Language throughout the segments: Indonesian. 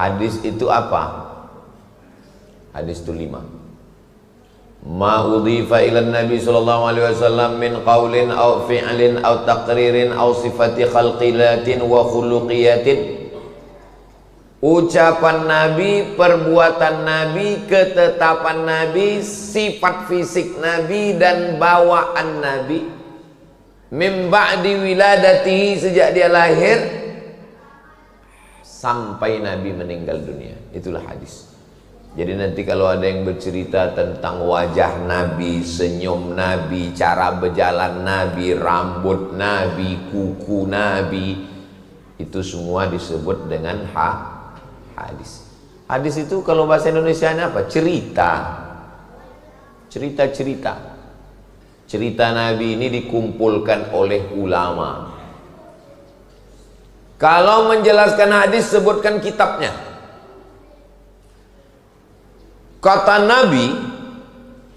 Hadis itu apa? Hadis itu 5. Ma udhifa ila Nabi sallallahu alaihi wasallam min qaulin aw fi'lin aw taqririn aw sifati khalqilatin wa khuluqiyatin. Ucapan Nabi, perbuatan Nabi, ketetapan Nabi, sifat fisik Nabi dan bawaan Nabi min ba'di wiladatihi, sejak dia lahir sampai Nabi meninggal dunia. Itulah hadis. Jadi nanti kalau ada yang bercerita tentang wajah Nabi, senyum Nabi, cara berjalan Nabi, rambut Nabi, kuku Nabi, itu semua disebut dengan hadis. Hadis itu kalau bahasa Indonesianya apa? Cerita. Cerita-cerita. Cerita Nabi ini dikumpulkan oleh ulama. Kalau menjelaskan hadis, sebutkan kitabnya. Kata Nabi,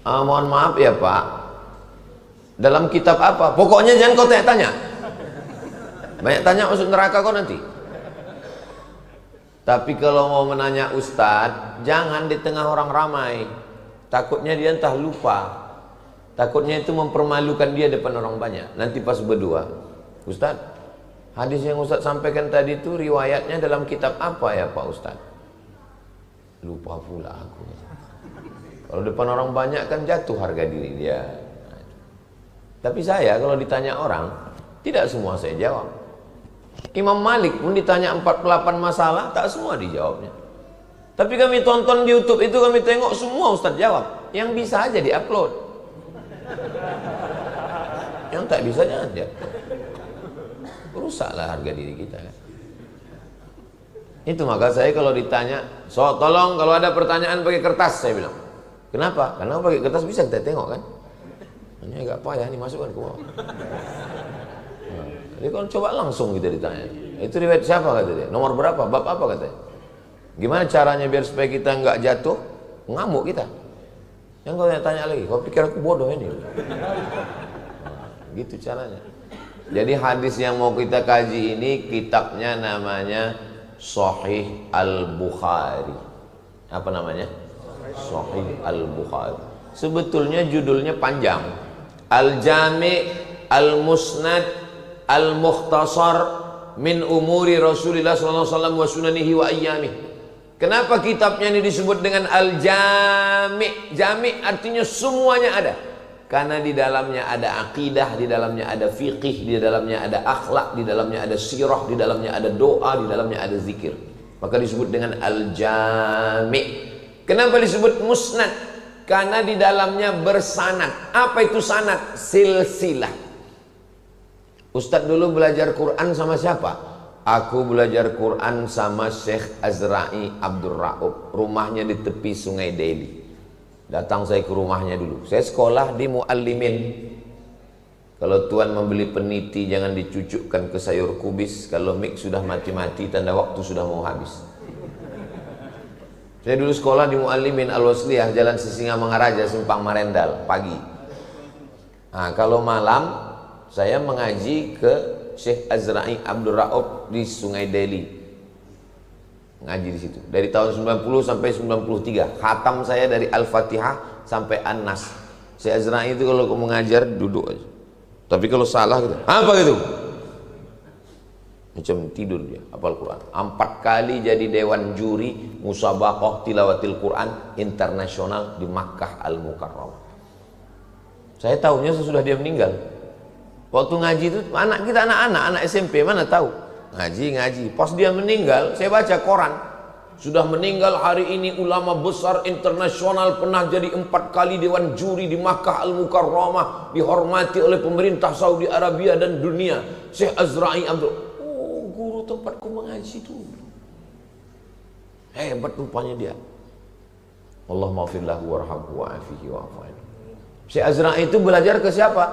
mohon maaf ya Pak, dalam kitab apa? Pokoknya jangan kau tanya-tanya. Banyak tanya masuk neraka kau nanti. Tapi kalau mau menanya Ustadz, jangan di tengah orang ramai. Takutnya dia entah lupa. Takutnya itu mempermalukan dia depan orang banyak. Nanti pas berdua, Ustadz, hadis yang Ustadz sampaikan tadi itu riwayatnya dalam kitab apa ya Pak Ustadz? Lupa pula aku. Kalau depan orang banyak kan jatuh harga diri dia. Tapi saya kalau ditanya orang, tidak semua saya jawab. Imam Malik pun ditanya 48 masalah, tak semua dijawabnya. Tapi kami tonton di YouTube itu, kami tengok semua Ustadz jawab. Yang bisa aja di-upload. Yang tak bisa jangan dia. Rusaklah harga diri kita. Itu maka saya kalau ditanya, so tolong kalau ada pertanyaan pakai kertas, saya bilang. Kenapa? Karena pakai kertas bisa kita tengok kan. Ini agak payah nih, masukkan ke bawah. Jadi kalau coba langsung kita ditanya, itu riwayat siapa kata dia? Nomor berapa? Bab apa katanya? Gimana caranya biar supaya kita nggak jatuh? Ngamuk kita. Yang kau tanya lagi, kau pikir aku bodoh ini? Gitu caranya. Jadi hadis yang mau kita kaji ini kitabnya namanya Sahih Al-Bukhari. Apa namanya? Sahih Al-Bukhari. Sebetulnya judulnya panjang. Al-Jami' Al-Musnad Al-Mukhtasar min umuri Rasulullah sallallahu alaihi wasallam wa sunanihi wa ayyamih. Kenapa kitabnya ini disebut dengan Al-Jami'? Jami' artinya semuanya ada. Karena di dalamnya ada akidah, di dalamnya ada fiqih, di dalamnya ada akhlak, di dalamnya ada sirah, di dalamnya ada doa, di dalamnya ada zikir. Maka disebut dengan Al-Jami'. Kenapa disebut musnad? Karena di dalamnya bersanad. Apa itu sanad? Silsilah. Ustadz dulu belajar Quran sama siapa? Aku belajar Quran sama Syekh Azra'i Abdur Ra'ub. Rumahnya di tepi Sungai Deli. Datang saya ke rumahnya dulu. Saya sekolah di Muallimin. Kalau tuan membeli peniti jangan dicucukkan ke sayur kubis. Kalau mik sudah mati-mati tanda waktu sudah mau habis. Saya dulu sekolah di Muallimin Al-Wasliyah, Jalan Sisingamangaraja, Simpang Marendal, pagi. Nah, kalau malam saya mengaji ke Syekh Azra'i Abdur Ra'ub di Sungai Deli. Ngaji di situ. Dari tahun 90 sampai 93. Khatam saya dari Al-Fatihah sampai An-Nas. Syekh Azra'i itu kalau mengajar duduk aja. Tapi kalau salah gitu, apa gitu? Macam tidur dia, hafal Quran. 4 kali jadi dewan juri musabaqah tilawatil Quran internasional di Makkah Al-Mukarramah. Saya tahunya sesudah dia meninggal. Waktu ngaji itu anak kita anak SMP mana tahu ngaji. Pas dia meninggal, saya baca koran. Sudah meninggal hari ini ulama besar internasional, pernah jadi 4 kali dewan juri di Makkah Al-Mukarramah, dihormati oleh pemerintah Saudi Arabia dan dunia. Syekh Azra'i Abdul, guru tempatku mengaji dulu. Hebat rupanya dia. Allah maafillahu warhamhu wa'afihi wa'afainu. Syekh Azra'i itu belajar ke siapa?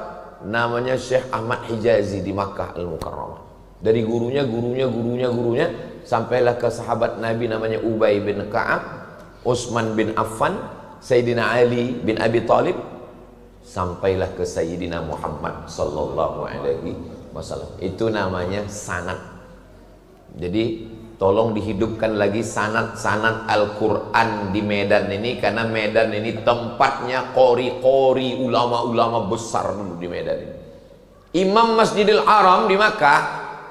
Namanya Syekh Ahmad Hijazi di Makkah Al-Mukarramah. Dari gurunya sampailah ke sahabat Nabi namanya Ubay bin Ka'ab, Utsman bin Affan, Sayyidina Ali bin Abi Thalib, sampailah ke Sayyidina Muhammad sallallahu alaihi wasallam. Itu namanya sanad. Jadi Tolong dihidupkan lagi sanad-sanad Al-Quran di Medan ini, karena Medan ini tempatnya qori-qori, ulama-ulama besar dulu di Medan ini. Imam Masjidil Haram di Makkah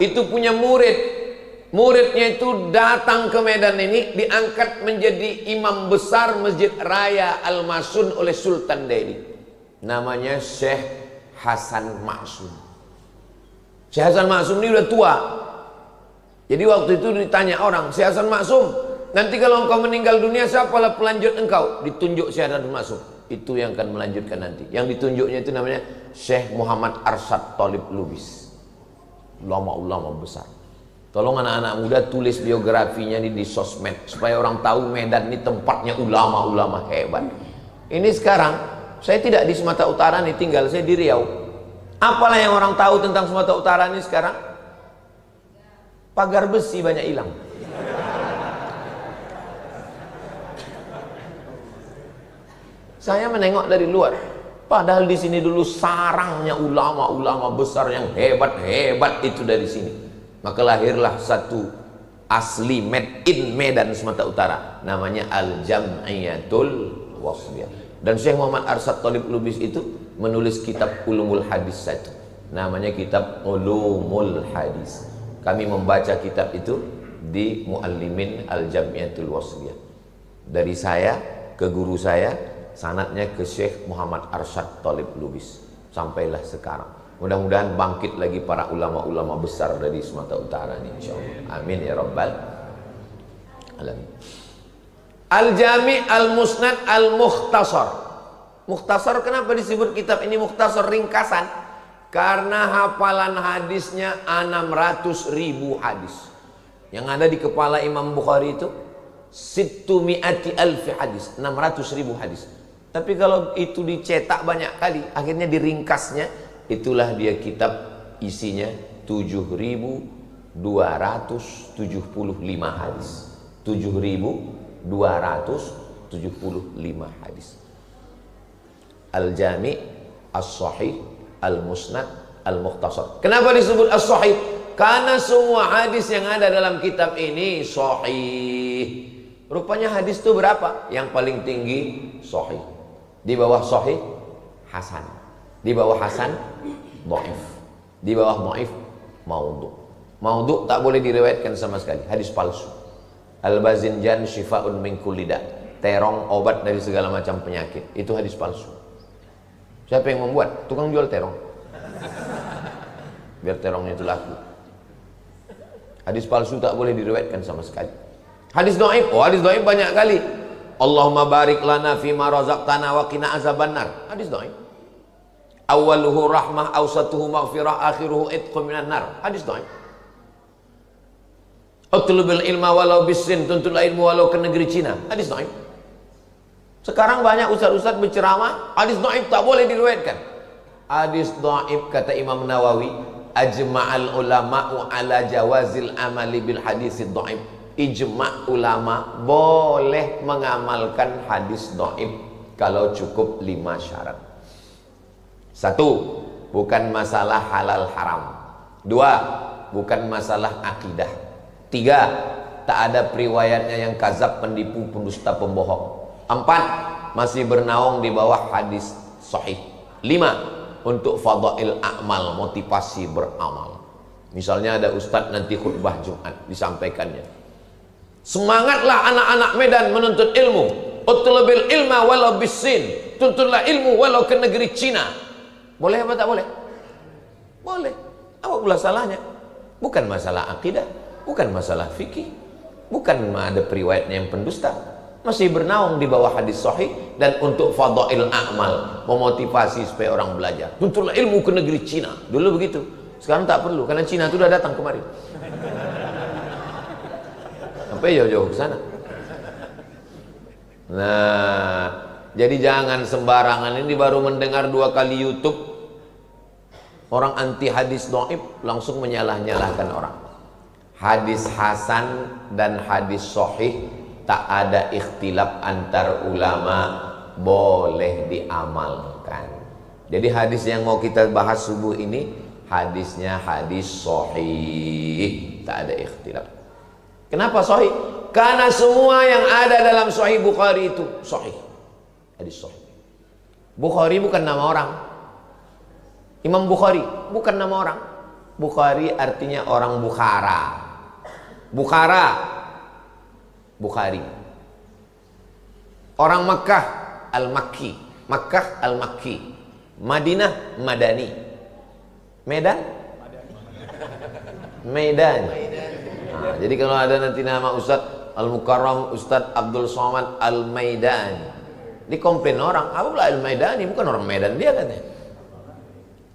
itu punya muridnya itu datang ke Medan ini, diangkat menjadi imam besar Masjid Raya Al-Masun oleh Sultan Delhi, namanya Syekh Hasan Maksum. Syekh Hasan Maksum ini udah tua. Jadi waktu itu ditanya orang, Syekh Hasan Maksum, nanti kalau engkau meninggal dunia siapalah pelanjut engkau? Ditunjuk Syekh Hasan Maksum, itu yang akan melanjutkan nanti. Yang ditunjuknya itu namanya Syekh Muhammad Arsyad Thalib Lubis, ulama-ulama besar. Tolong anak-anak muda tulis biografinya di sosmed, supaya orang tahu Medan ini tempatnya ulama-ulama hebat. Ini sekarang saya tidak di Sumatera Utara nih, tinggal saya di Riau. Apalah yang orang tahu tentang Sumatera Utara ini sekarang? Pagar besi banyak hilang. Saya menengok dari luar, padahal di sini dulu sarangnya ulama-ulama besar yang hebat-hebat itu dari sini. Maka lahirlah satu asli made in Medan Sumatera Utara, namanya Al-Jam'iyatul Wasthiyah. Dan Syekh Muhammad Arsyad Thalib Lubis itu menulis kitab Ulumul Hadis satu, namanya kitab Ulumul Hadis. Kami membaca kitab itu di Muallimin Al-Jam'iyatul Wasthiyah. Dari saya ke guru saya, sanadnya ke Syekh Muhammad Arsyad Thalib Lubis, sampailah sekarang. Mudah-mudahan bangkit lagi para ulama-ulama besar dari Sumatera Utara ini, insyaallah. Amin ya rabbal alamin. Al-Jami' Al-Musnad Al-Mukhtasar. Mukhtasar, kenapa disebut kitab ini mukhtasar, ringkasan? Karena hafalan hadisnya 600.000 hadis. Yang ada di kepala Imam Bukhari itu 600.000 hadis, 600.000 hadis. Tapi kalau itu dicetak banyak kali, akhirnya diringkasnya, itulah dia kitab isinya 7.275 hadis. 7.275 hadis. Al-Jami' As-Sahih Al-Musnad Al-Mukhtasar. Kenapa disebut As-Sahih? Karena semua hadis yang ada dalam kitab ini sahih. Rupanya hadis itu berapa? Yang paling tinggi sahih. Di bawah sahih hasan. Di bawah hasan dhaif. Di bawah dhaif maudhu'. Maudhu' tak boleh diriwayatkan sama sekali, hadis palsu. Al-Bazinjan syifa'un min kulli da'. Terong obat dari segala macam penyakit. Itu hadis palsu. Siapa yang membuat? Tukang jual terong. Biar terongnya itu laku. Hadis palsu tak boleh diriwayatkan sama sekali. Hadis dhaif, hadis dhaif banyak kali. Allahumma barik lana fima razaqtana wa qina azabannar. Hadis dhaif. Awaluhu rahmah, awsatuhu maghfirah, akhiruhu itqun minan nar. Hadis dhaif. Utlubil ilma walau bisin, tuntutlah ilmu walau ke negeri Cina. Hadis dhaif. Sekarang banyak ustaz-ustaz berceramah, hadis dhaif tak boleh diriwayatkan. Hadis dhaif, kata Imam Nawawi, ajma'al ulama'u ala jawazil amali bil hadisid dhaif. Ijma' ulama boleh mengamalkan hadis dhaif kalau cukup 5 syarat. 1, bukan masalah halal haram. 2, bukan masalah akidah. 3, tak ada periwayatnya yang kazab, penipu, pendusta, pembohong. 4, masih bernaung di bawah hadis sahih. 5, untuk fadail a'mal, motivasi beramal. Misalnya ada ustadz nanti khutbah Jumat, disampaikannya, semangatlah anak-anak Medan menuntut ilmu. Utlubil ilma walau bisin, tuntutlah ilmu walau ke negeri Cina. Boleh apa tak boleh? Boleh. Apa pula salahnya? Bukan masalah akidah, bukan masalah fikih, bukan ada periwayatnya yang pendusta. Masih bernaung di bawah hadis sahih dan untuk fadail a'mal, memotivasi supaya orang belajar. Tuntutlah ilmu ke negeri Cina. Dulu begitu. Sekarang tak perlu, karena Cina itu sudah datang kemari. Sampai jauh-jauh ke sana. Nah, jadi jangan sembarangan. Ini baru mendengar 2 kali YouTube, orang anti hadis dhaif langsung menyalah-nyalahkan orang. Hadis hasan dan hadis sahih tak ada ikhtilaf antar ulama, boleh diamalkan. Jadi hadis yang mau kita bahas subuh ini hadisnya hadis sahih, tak ada ikhtilaf. Kenapa sahih? Karena semua yang ada dalam Sahih Bukhari itu sahih. Hadis sahih. Bukhari bukan nama orang. Imam Bukhari bukan nama orang. Bukhari artinya orang Bukhara. Bukhara, Bukhari. Orang Makkah, Al-Makki. Makkah, Al-Makki. Madinah, Madani. Medan? Medan. Nah, jadi kalau ada nanti nama Ustadz Al-Mukarram, Ustadz Abdul Somad Al-Maidan, dikomplain orang, apa pula Al-Maidani, bukan orang Medan dia katanya.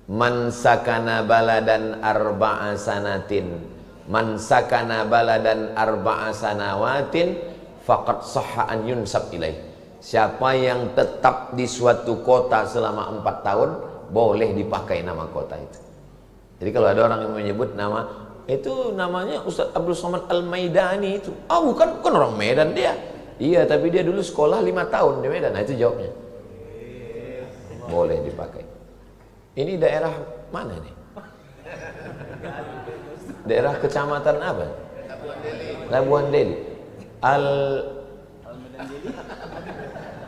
Man sakana baladan arba'a sanatin, man sakana baladan arba'a sanawatin faqad sahha an yunsab ilaih. Siapa yang tetap di suatu kota selama 4 tahun, boleh dipakai nama kota itu. Jadi kalau ada orang yang menyebut nama itu, namanya Ustadz Abdul Somad Al-Maidani itu, bukan orang Medan dia. Iya, tapi dia dulu sekolah 5 tahun di Medan. Nah, itu jawabnya. Boleh dipakai. Ini daerah mana nih? Daerah kecamatan apa? Labuan Deli.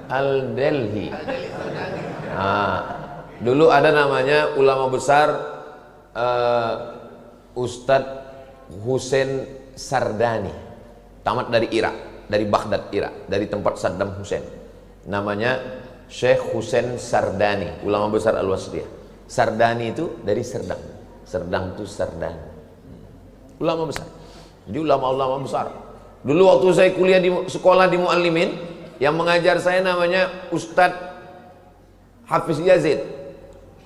Al-Delhi. Dulu ada namanya ulama besar Ustadz Husain Sardani, tamat dari Irak, dari Baghdad, Irak, dari tempat Saddam Hussein. Namanya Syekh Husain Sardani, ulama besar Al-Wasliyah. Sardani itu dari Serdang. Serdang itu Sardani. Ulama besar. Jadi ulama-ulama besar. Dulu waktu saya kuliah di sekolah di Muallimin, yang mengajar saya namanya Ustadz Hafiz Yazid.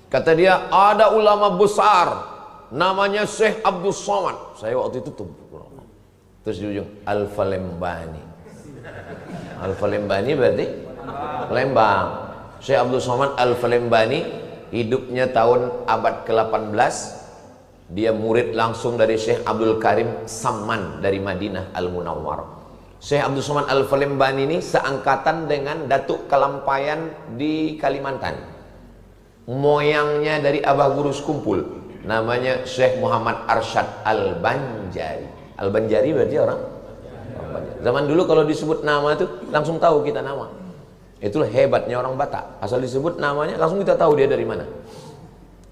Kata dia, ada ulama besar namanya Syekh Abdul Somad. Saya waktu itu tuh terus di ujung Al-Falembani. Al-Falembani berarti Lembang. Syekh Abdul Somad Al-Falembani hidupnya tahun abad ke-18. Dia murid langsung dari Syekh Abdul Karim Samman dari Madinah Al-Munawwarah. Syekh Abdul Somad Al-Falembani ini seangkatan dengan Datuk Kalampayan di Kalimantan. Moyangnya dari Abah Guru Sekumpul, namanya Syekh Muhammad Arsyad Al-Banjari. Al-Banjari berarti orang Banjari. Zaman dulu kalau disebut nama itu langsung tahu kita nama. Itulah hebatnya orang Batak. Asal disebut namanya langsung kita tahu dia dari mana.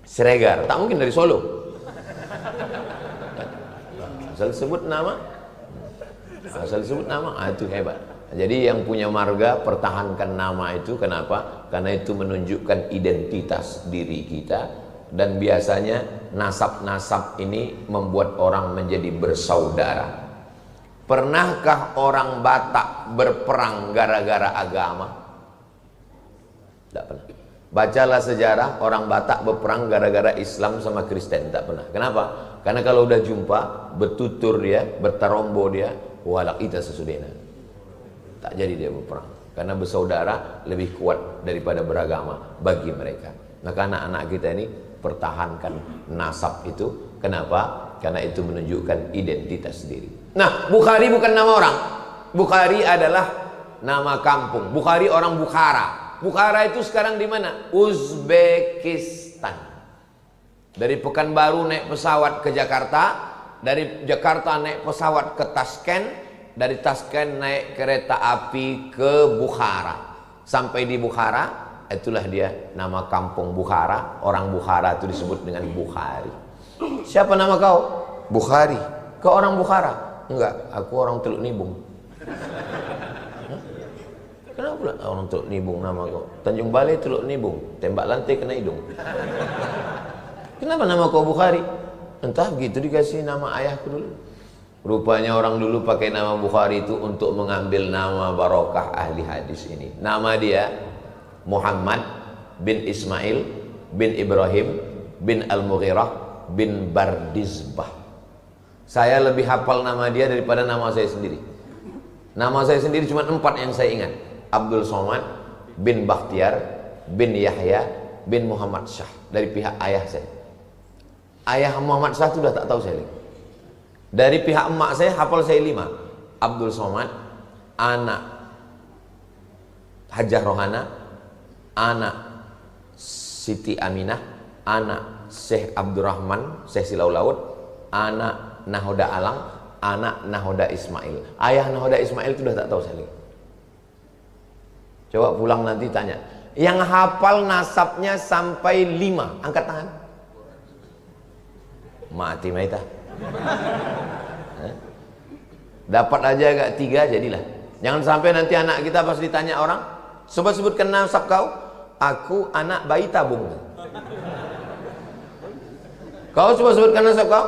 Siregar, tak mungkin dari Solo. Asal disebut nama, itu hebat. Jadi yang punya marga pertahankan nama itu. Kenapa? Karena itu menunjukkan identitas diri kita. Dan biasanya nasab-nasab ini membuat orang menjadi bersaudara. Pernahkah orang Batak berperang gara-gara agama? Tidak pernah. Bacalah sejarah orang Batak berperang gara-gara Islam sama Kristen. Tidak pernah. Kenapa? Karena kalau udah jumpa, bertutur dia, bertarombo dia, walak ita sesudena. Tak jadi dia berperang. Karena bersaudara lebih kuat daripada beragama bagi mereka. Maka anak-anak kita ini pertahankan nasab itu. Kenapa? Karena itu menunjukkan identitas diri. Nah, Bukhari bukan nama orang. Bukhari adalah nama kampung. Bukhari orang Bukhara. Bukhara itu sekarang di mana? Uzbekistan. Dari Pekanbaru naik pesawat ke Jakarta, dari Jakarta naik pesawat ke Tashkent, dari Tashkent naik kereta api ke Bukhara. Sampai di Bukhara, itulah dia nama kampung Bukhara. Orang Bukhara itu disebut dengan Bukhari. Siapa nama kau? Bukhari. Kau orang Bukhara? Enggak, aku orang Teluk Nibung. Kenapa pula orang Teluk Nibung nama kau? Tanjung Balai Teluk Nibung, tembak lantai kena hidung. Kenapa nama kau Bukhari? Entah, begitu dikasih nama ayahku dulu. Rupanya orang dulu pakai nama Bukhari itu untuk mengambil nama barokah ahli hadis ini. Nama dia Muhammad bin Ismail bin Ibrahim bin Al-Mughirah bin Bardizbah. Saya lebih hafal nama dia daripada nama saya sendiri. Nama saya sendiri cuma 4 yang saya ingat. Abdul Somad bin Bakhtiar bin Yahya bin Muhammad Shah, dari pihak ayah saya. Ayah Muhammad Shah itu sudah tak tahu saya lagi. Dari pihak emak saya hafal saya 5. Abdul Somad, anak Hajah Rohana, anak Siti Aminah, anak Syekh Abdurrahman, Syekh Silau Laut, anak Nahoda Alang, anak nahoda Ismail. Ayah nahoda Ismail itu sudah tak tahu saya lagi. Coba pulang nanti tanya. Yang hafal nasabnya sampai 5, angkat tangan. Mati maita. Dapat aja agak 3 jadilah. Jangan sampai nanti anak kita pas ditanya orang, coba sebutkan nasab kau. Aku anak bayi tabung. Kau coba sebutkan nasab kau.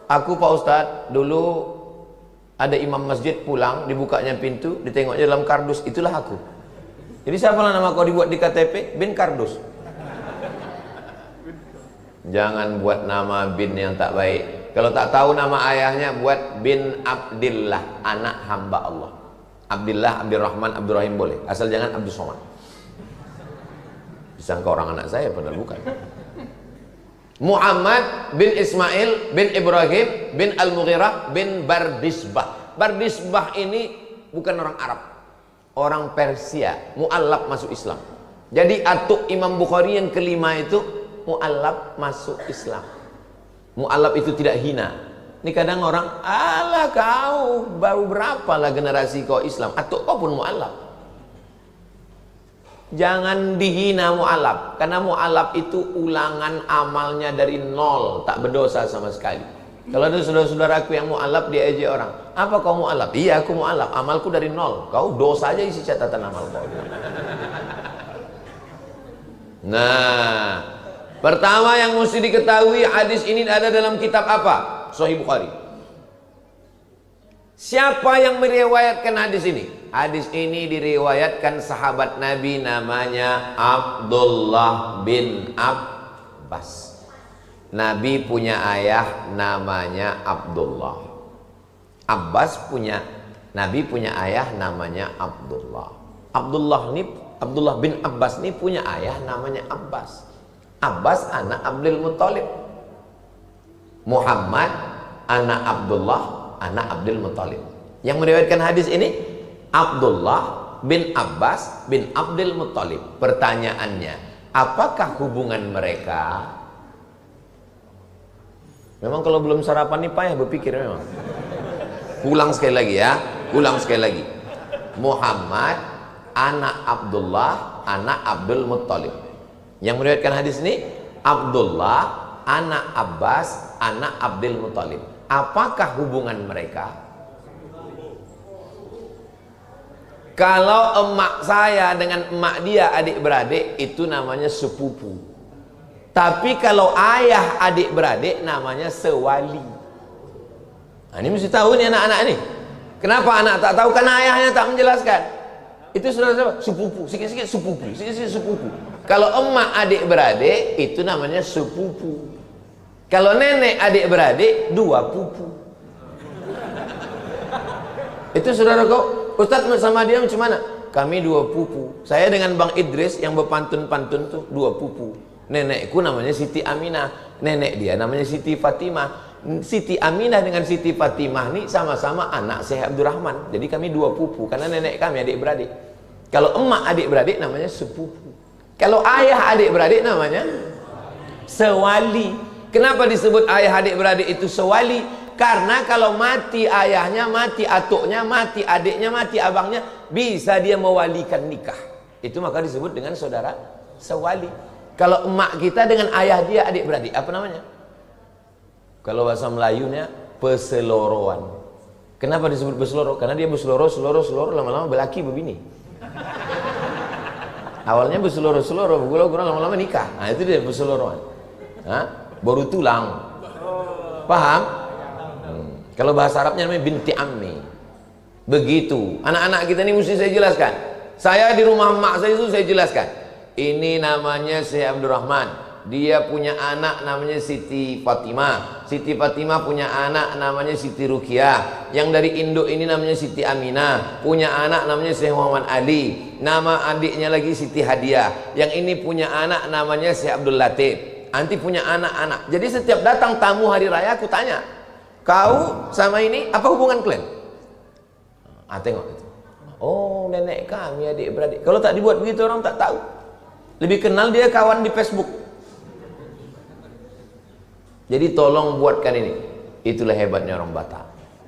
Aku Pak Ustadz, dulu ada imam masjid pulang, dibukanya pintu, ditengoknya dalam kardus, itulah aku. Jadi siapa nama kau dibuat di KTP? Bin Kardus. Jangan buat nama bin yang tak baik. Kalau tak tahu nama ayahnya, buat bin Abdillah, anak hamba Allah. Abdillah, Abdurrahman, Abdurrahim boleh, asal jangan Abdus Somad. Disangka orang anak saya, padahal bukan. Muhammad bin Ismail bin Ibrahim bin Al-Mughirah bin Bardisbah. Bardisbah ini bukan orang Arab, orang Persia, mu'allab masuk Islam. Jadi atuk Imam Bukhari yang kelima itu mu'allab masuk Islam. Mu'allab itu tidak hina. Ini kadang orang, alah kau baru berapa lah generasi kau Islam, atuk kau pun mu'allab. Jangan dihina mu'allab, karena mu'allab itu ulangan amalnya dari nol, tak berdosa sama sekali. Kalau ada saudara-saudaraku yang mu'allab, dia ejek orang, apa kau mu'allab? Iya aku mu'allab, amalku dari nol. Kau dosa aja isi catatan amal kau. Nah, pertama yang mesti diketahui, hadis ini ada dalam kitab apa? Sahih Bukhari. Siapa yang meriwayatkan hadis ini? Hadis ini diriwayatkan sahabat Nabi namanya Abdullah bin Abbas. Nabi punya ayah namanya Abdullah. Nabi punya ayah namanya Abdullah. Abdullah bin Abbas ini punya ayah namanya Abbas. Abbas anak Abdul Muttalib. Muhammad anak Abdullah, anak Abdul Muttalib. Yang meriwayatkan hadis ini Abdullah bin Abbas bin Abdul Muttalib. Pertanyaannya, apakah hubungan mereka? Memang kalau belum sarapan nih payah berpikir memang. Ulang sekali lagi ya, ulang sekali lagi. Muhammad anak Abdullah, anak Abdul Muttalib. Yang meriwayatkan hadis ini Abdullah anak Abbas, anak Abdul Muttalib. Apakah hubungan mereka? Kalau emak saya dengan emak dia adik beradik, itu namanya sepupu. Tapi kalau ayah adik beradik namanya sewali. Nah, ini mesti tahu nih anak-anak nih. Kenapa anak tak tahu? Karena ayahnya tak menjelaskan. Itu saudara sepupu, sikit-sikit sepupu, sikit-sikit sepupu. Kalau emak adik beradik itu namanya sepupu. Kalau nenek adik beradik dua pupu. Itu saudara kau, Ustadz sama dia macam mana? Kami dua pupu. Saya dengan Bang Idris yang berpantun-pantun tuh dua pupu. Nenekku namanya Siti Aminah, nenek dia namanya Siti Fatimah. Siti Aminah dengan Siti Fatimah ini sama-sama anak Syekh Abdurrahman. Jadi kami dua pupu karena nenek kami adik-beradik. Kalau emak adik-beradik namanya sepupu. Kalau ayah adik-beradik namanya sewali. Kenapa disebut ayah adik-beradik itu sewali? Karena kalau mati ayahnya, mati atuknya, mati adiknya, mati abangnya, bisa dia mewalikan nikah. Itu maka disebut dengan saudara sewali. Kalau emak kita dengan ayah dia adik-beradik, apa namanya? Kalau bahasa Melayunya peseloroan. Kenapa disebut peseloro? Karena dia berseloro, lama-lama berlaki berbini. Awalnya berseloro, bergurau-gurau, lama-lama nikah. Nah itu dia peseloroan. Baru tulang. Paham? Kalau bahasa Arabnya namanya binti ammi. Begitu. Anak-anak kita ini mesti saya jelaskan. Saya di rumah emak saya itu saya jelaskan. Ini namanya Syekh Abdurrahman. Dia punya anak namanya Siti Fatimah. Siti Fatimah punya anak namanya Siti Ruqyah. Yang dari induk ini namanya Siti Aminah. Punya anak namanya Syekh Muhammad Ali. Nama adiknya lagi Siti Hadiah. Yang ini punya anak namanya Syekh Abdul Latif. Nanti punya anak-anak. Jadi setiap datang tamu hari raya aku tanya, kau sama ini apa hubungan kalian? Tengok itu. Oh, nenek kami adik-beradik. Kalau tak dibuat begitu orang tak tahu. Lebih kenal dia kawan di Facebook. Jadi tolong buatkan ini. Itulah hebatnya orang Batak.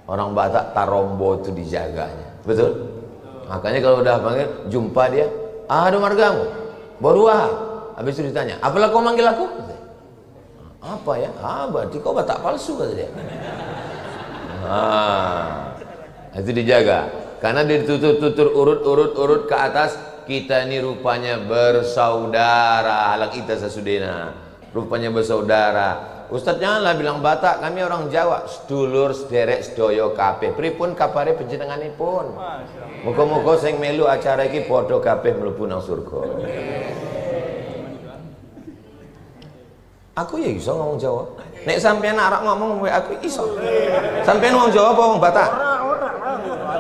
Orang Batak tarombo itu dijaganya, betul? Makanya kalau udah panggil, jumpa dia, ada margamu, baru habis itu ditanya, apalah kau manggil aku? Apa ya? Berarti kau Batak palsu, kata dia. Itu dijaga, karena ditutur urut ke atas, kita ini rupanya bersaudara, halak kita sesudena, rupanya bersaudara. Ustadz janganlah bilang Batak, kami orang Jawa, sedulur sederek sedoyo kabeh. Pripun kabare panjenenganipun? Muga-muga sing melu acara iki padha kabeh mlebu nang surga. Aku ya iso ngomong Jawa. Nek sampean arek ngomong wae aku iso. Sampean wong Jawa apa wong Batak? Ora,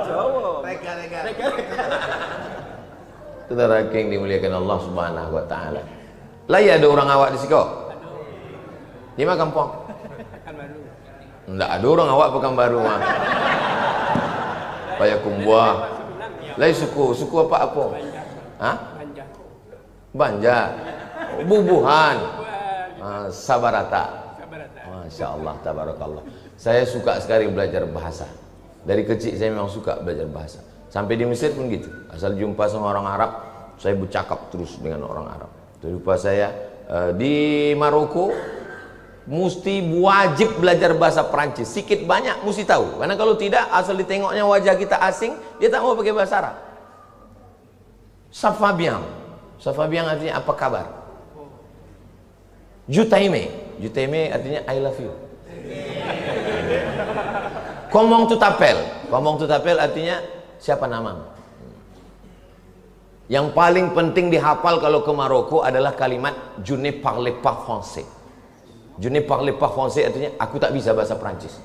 Jawa. Rega. Saudara yang dimuliakan Allah Subhanahu wa taala. Lah ya ada orang awak di siko. Di mana kampung? Pekanbaru. Enggak ada orang awak Pekanbaru mah. Payakumbuh. Lai suku apa? Hah? Banja. Bubuhan. Sabarata. Masya Allah, tabarakallah. Saya suka sekali belajar bahasa. Dari kecil saya memang suka belajar bahasa. Sampai di Mesir pun gitu. Asal jumpa sama orang Arab, saya bercakap terus dengan orang Arab. Lupa saya di Maroko mesti wajib belajar bahasa Perancis, sedikit banyak mesti tahu, karena kalau tidak asal ditengoknya wajah kita asing, dia tak mau pakai bahasa Arab. Ça va bien artinya apa kabar. Jutaime artinya I love you. Comment tu t'appelles artinya siapa namamu. Yang paling penting dihafal kalau ke Maroko adalah kalimat je ne parle pas français. Je ne parle pas français artinya aku tak bisa bahasa Prancis.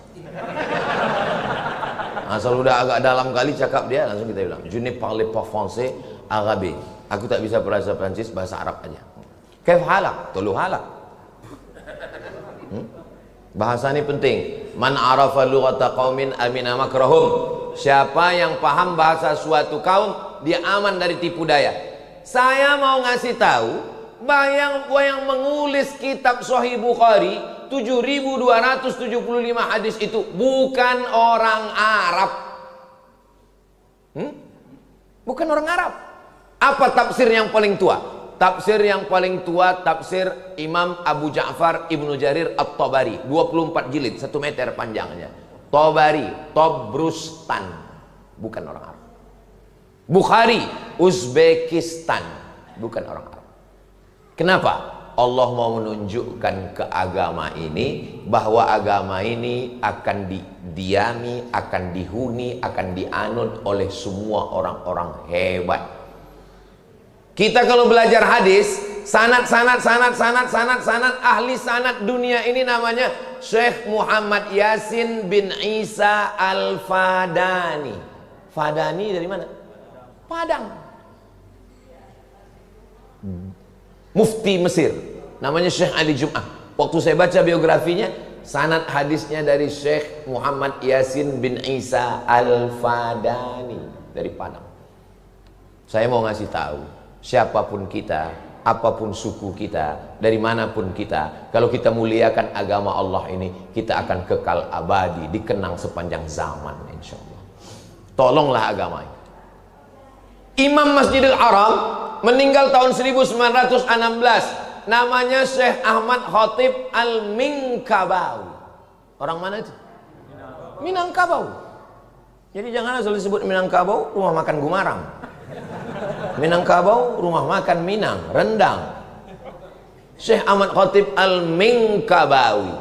Asal udah agak dalam kali cakap dia, langsung kita bilang je ne parle pas français arabe. Aku tak bisa bahasa Prancis, bahasa Arab aja. Kaif halak? Tolu halak. Bahasa ini penting. Man arafa lughata qaumin amina makrahum. Siapa yang paham bahasa suatu kaum, dia aman dari tipu daya. Saya mau ngasih tahu, yang mengulis kitab Sahih Bukhari 7.275 hadis itu bukan orang Arab. Bukan orang Arab. Apa tafsir yang paling tua? Tafsir yang paling tua tafsir Imam Abu Ja'far Ibnu Jarir At-Tabari, 24 jilid, 1 meter panjangnya. Tabari, Tobrustan, bukan orang Arab. Bukhari, Uzbekistan, bukan orang Arab. Kenapa? Allah mau menunjukkan ke agama ini bahwa agama ini akan didiami, akan dihuni, akan dianut oleh semua orang-orang hebat. Kita kalau belajar hadis, sanad ahli sanad dunia ini namanya Syekh Muhammad Yasin bin Isa Al-Fadani. Fadani dari mana? Padang. Mufti Mesir, namanya Syekh Ali Jum'ah. Waktu saya baca biografinya, sanad hadisnya dari Syekh Muhammad Yasin bin Isa Al-Fadani dari Padang. Saya mau ngasih tahu, siapapun kita, apapun suku kita, dari manapun kita, kalau kita muliakan agama Allah ini, kita akan kekal abadi, dikenang sepanjang zaman, insya Allah. Tolonglah agama ini. Imam Masjidil Haram meninggal tahun 1916, namanya Syekh Ahmad Khatib Al-Minkabawi. Orang mana itu? Minangkabau. Jadi jangan asal disebut Minangkabau rumah makan Gumarang. Minangkabau rumah makan Minang, rendang. Syekh Ahmad Khatib Al-Minkabawi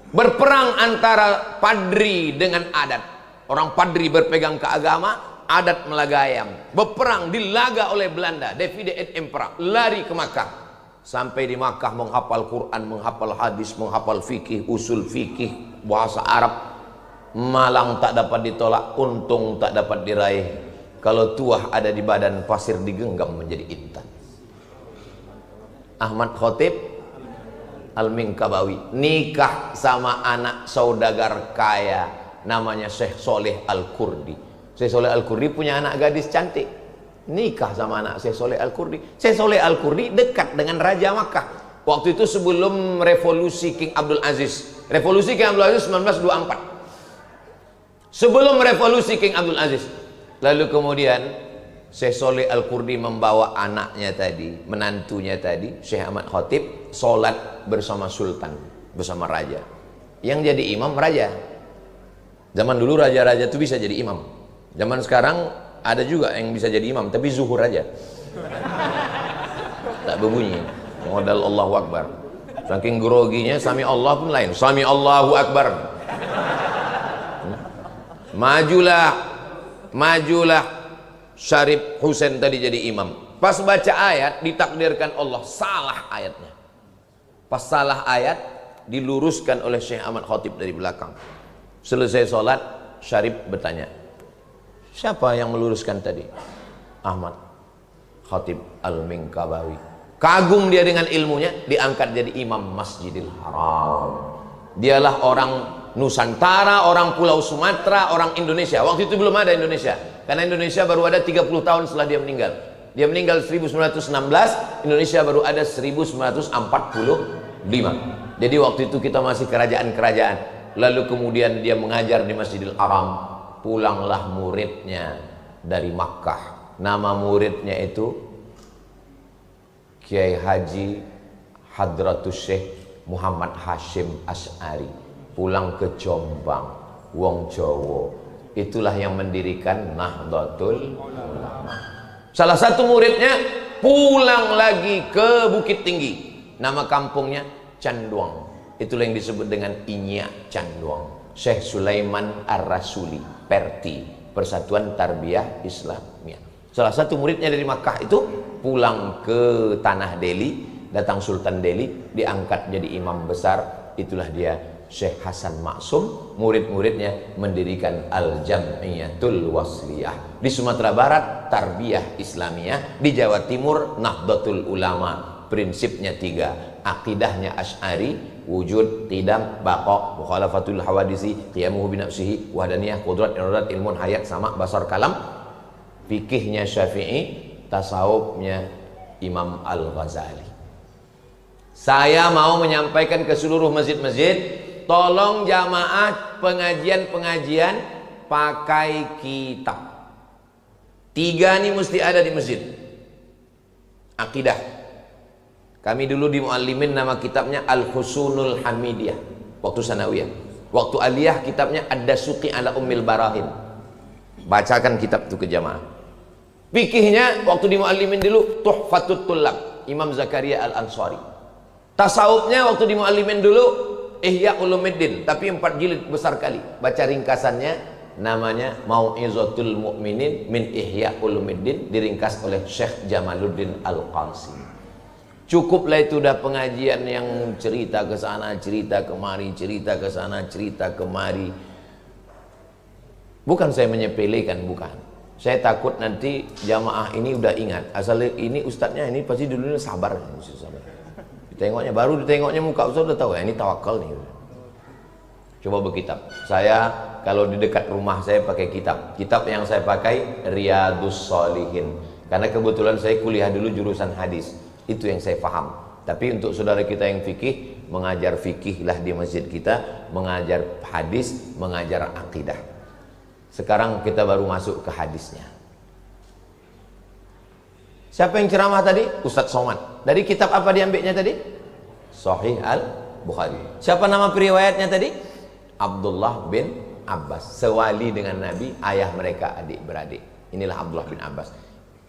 berperang antara padri dengan adat. Orang padri berpegang ke agama, adat melagayam, berperang dilaga oleh Belanda, Divide et Impera, lari ke Makkah. Sampai di Makkah menghafal Quran, menghafal hadis, menghafal fikih, usul fikih, bahasa Arab. Malang tak dapat ditolak, untung tak dapat diraih. Kalau tuah ada di badan, pasir digenggam menjadi intan. Ahmad Khatib Al-Minkabawi nikah sama anak saudagar kaya, namanya Syekh Soleh Al-Kurdi. Syekh Soleh Al-Kurdi punya anak gadis cantik, nikah sama anak Syekh Soleh Al-Kurdi. Syekh Soleh Al-Kurdi dekat dengan Raja Makkah. Waktu itu sebelum revolusi King Abdul Aziz. Revolusi King Abdul Aziz 1924. sebelum revolusi King Abdul Aziz. Lalu kemudian Syekh Soleh Al-Qurdi membawa anaknya tadi, menantunya tadi, Syekh Ahmad Khatib, sholat bersama sultan, bersama raja. Yang jadi imam raja. Zaman dulu raja-raja itu bisa jadi imam. Zaman sekarang ada juga yang bisa jadi imam, tapi zuhur aja. Tak berbunyi. Modal Allahu Akbar. Saking groginya Sami Allah pun lain. Sami Allahu Akbar. Majulah Syarif Husain tadi jadi imam. Pas baca ayat ditakdirkan Allah salah ayatnya. Pas salah ayat diluruskan oleh Syekh Ahmad Khatib dari belakang. Selesai sholat, Syarif bertanya, siapa yang meluruskan tadi? Ahmad Khatib Al-Minkabawi. Kagum dia dengan ilmunya, diangkat jadi imam Masjidil Haram. Dialah orang Nusantara, orang Pulau Sumatera, orang Indonesia. Waktu itu belum ada Indonesia, karena Indonesia baru ada 30 tahun setelah dia meninggal. Dia meninggal 1916, Indonesia baru ada 1945. Jadi waktu itu kita masih kerajaan-kerajaan. Lalu kemudian dia mengajar di Masjidil Haram. Pulanglah muridnya dari Makkah. Nama muridnya itu Kiai Haji Hadratus Syekh Muhammad Hashim Asy'ari. Pulang ke Jombang, wong Jawa. Itulah yang mendirikan Nahdlatul Ulama. Salah satu muridnya pulang lagi ke Bukit Tinggi. Nama kampungnya Canduang. Itulah yang disebut dengan Inyak Canduang. Syekh Sulaiman Ar-Rasuli, Perti, Persatuan Tarbiyah Islamiyah. Salah satu muridnya dari Makkah itu pulang ke tanah Delhi, datang Sultan Delhi, diangkat jadi imam besar. Itulah dia Syekh Hasan Maksum. Murid-muridnya mendirikan Al-Jam'iyatul Wasliyah. Di Sumatera Barat Tarbiyah Islamiyah, di Jawa Timur Nahdlatul Ulama. Prinsipnya 3, akidahnya Asy'ari, wujud, qidam, baqa, mukhalafatul hawadisi, qiyamuhu binafsihi, wahdaniyah, qudrat, iradat, ilmun, hayat, sama, basar, kalam. Fikihnya Syafi'i, tasawufnya Imam Al-Ghazali. Saya mau menyampaikan ke seluruh masjid-masjid, tolong jamaah pengajian-pengajian pakai kitab. 3 ini mesti ada di masjid. Akidah. Kami dulu di Muallimin nama kitabnya Al-Husunul Hamidiyah waktu sanawiyah. Waktu aliyah kitabnya Ad-Dasuqi ala Ummil Barahin. Bacakan kitab itu ke jamaah. Fikihnya waktu di Muallimin dulu Tuhfatut Tullab Imam Zakaria Al-Ansari. Tasawufnya waktu di Muallimin dulu Ihya Ulumuddin, tapi 4 jilid besar kali. Baca ringkasannya, namanya Mau'izatul Mu'minin min Ihya Ulumuddin, diringkas oleh Syekh Jamaluddin Al-Qasim. Cukuplah itu udah pengajian yang cerita ke sana, cerita kemari, cerita ke sana, cerita kemari. Bukan saya menyepelekan, bukan. Saya takut nanti jamaah ini udah ingat, asal ini ustadznya ini pasti dulunya sabar. Ditengoknya, baru ditengoknya muka ustadz udah tahu ya ini tawakal nih. Coba berkitab. Saya kalau di dekat rumah saya pakai kitab. Kitab yang saya pakai Riyadus Shalihin. Karena kebetulan saya kuliah dulu jurusan hadis. Itu yang saya paham. Tapi untuk saudara kita yang fikih, mengajar fikih lah di masjid kita, mengajar hadis, mengajar akidah. Sekarang kita baru masuk ke hadisnya. Siapa yang ceramah tadi? Ustadz Somad. Dari kitab apa diambilnya tadi? Sahih Al-Bukhari. Siapa nama periwayatnya tadi? Abdullah bin Abbas. Sewali dengan Nabi, ayah mereka adik-beradik. Inilah Abdullah bin Abbas.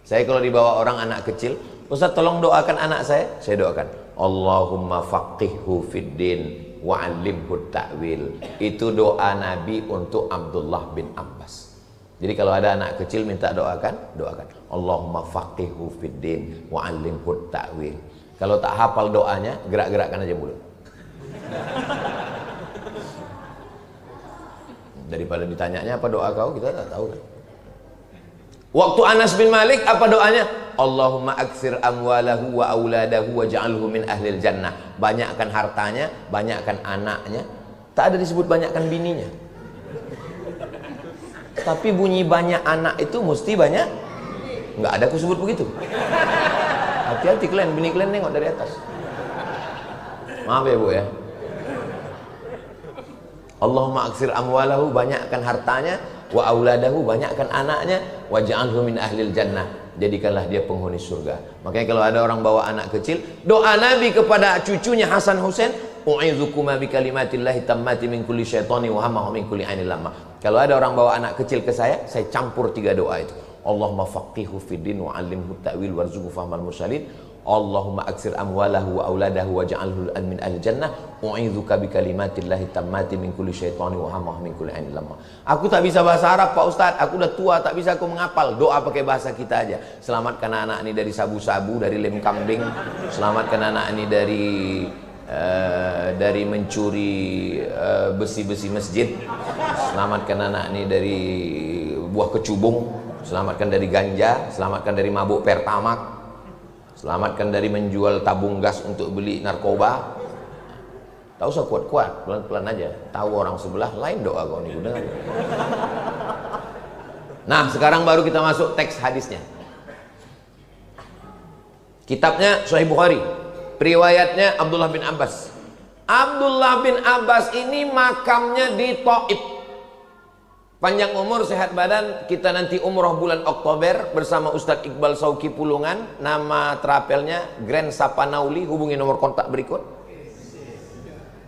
Saya kalau dibawa orang anak kecil, Ustadz tolong doakan anak saya doakan. Allahumma faqihhu fid din wa'allimhu ta'wil. Itu doa Nabi untuk Abdullah bin Abbas. Jadi kalau ada anak kecil minta doakan Allahumma faqihhu fid din wa'allimhu ta'wil. Kalau tak hafal doanya, gerak-gerakkan aja mulut. Daripada ditanyanya apa doa kau, kita tak tahu kan. Waktu Anas bin Malik apa doanya? Allahumma aktsir amwalahu wa auladahu waj'alhu min ahlil jannah. Banyakkan hartanya, banyakkan anaknya. Tak ada disebut banyakkan bininya. Tapi bunyi banyak anak itu mesti banyak. Enggak ada aku sebut begitu. Hati-hati kalian, bini kalian nengok dari atas. Maaf ya Bu ya. Allahumma aksir amwalahu, banyakkan hartanya, wa auladahu, banyakkan anaknya, waj'alhu min ahlil jannah, jadikanlah dia penghuni surga. Makanya kalau ada orang bawa anak kecil, doa Nabi kepada cucunya Hasan Husain, u'izukuma bi kalimatillahi tammati min kulli syaitani wa hamma min kulli ainil lamma. Kalau ada orang bawa anak kecil ke saya campur 3 doa itu. Allahumma faqihu fid din wa 'allimhu ta'wil warzuqhu fahmal mursalin. Allahumma aksir amwalahu wa auladahu waj'alhu min ahli jannah, u'idzuka bi kalimatillahi tammati min kulli syaitani wa hamma min kulli ainil lamma. Aku tak bisa bahasa Arab Pak Ustaz, aku udah tua, tak bisa aku menghafal. Doa pakai bahasa kita aja. Selamatkan anak ini dari sabu-sabu, dari lem kambing. Selamatkan anak ini dari mencuri besi-besi masjid. Selamatkan anak ini dari buah kecubung. Selamatkan dari ganja. Selamatkan dari mabuk pertamak. Selamatkan dari menjual tabung gas untuk beli narkoba. Tak usah kuat-kuat, pelan-pelan aja. Tahu orang sebelah, lain doa kau nih, udah. Nah, sekarang baru kita masuk teks hadisnya. Kitabnya Sahih Bukhari. Riwayatnya Abdullah bin Abbas. Abdullah bin Abbas ini makamnya di Taif. Panjang umur, sehat badan, kita nanti umroh bulan Oktober bersama Ustadz Iqbal Sauki Pulungan. Nama terapelnya Grand Sapanauli. Hubungi nomor kontak berikut.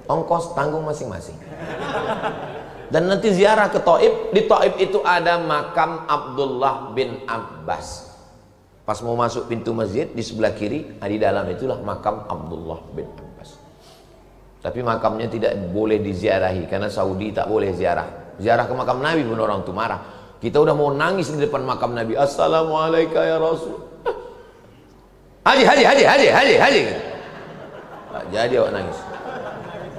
Ongkos tanggung masing-masing. Dan nanti ziarah ke Taif. Di Taif itu ada makam Abdullah bin Abbas. Pas mau masuk pintu masjid, di sebelah kiri, di dalam itulah makam Abdullah bin Abbas. Tapi makamnya tidak boleh diziarahi karena Saudi tak boleh ziarah. Ziarah ke makam Nabi pun orang tuh marah. Kita udah mau nangis di depan makam Nabi. Assalamualaikum ya Rasul. Haji. Nah, jadi awak nangis.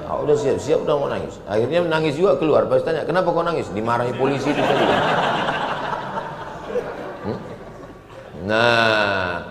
Nah, udah siap udah mau nangis. Akhirnya nangis juga keluar. Pas tanya, kenapa kau nangis? Dimarahi polisi itu tadi. Nah,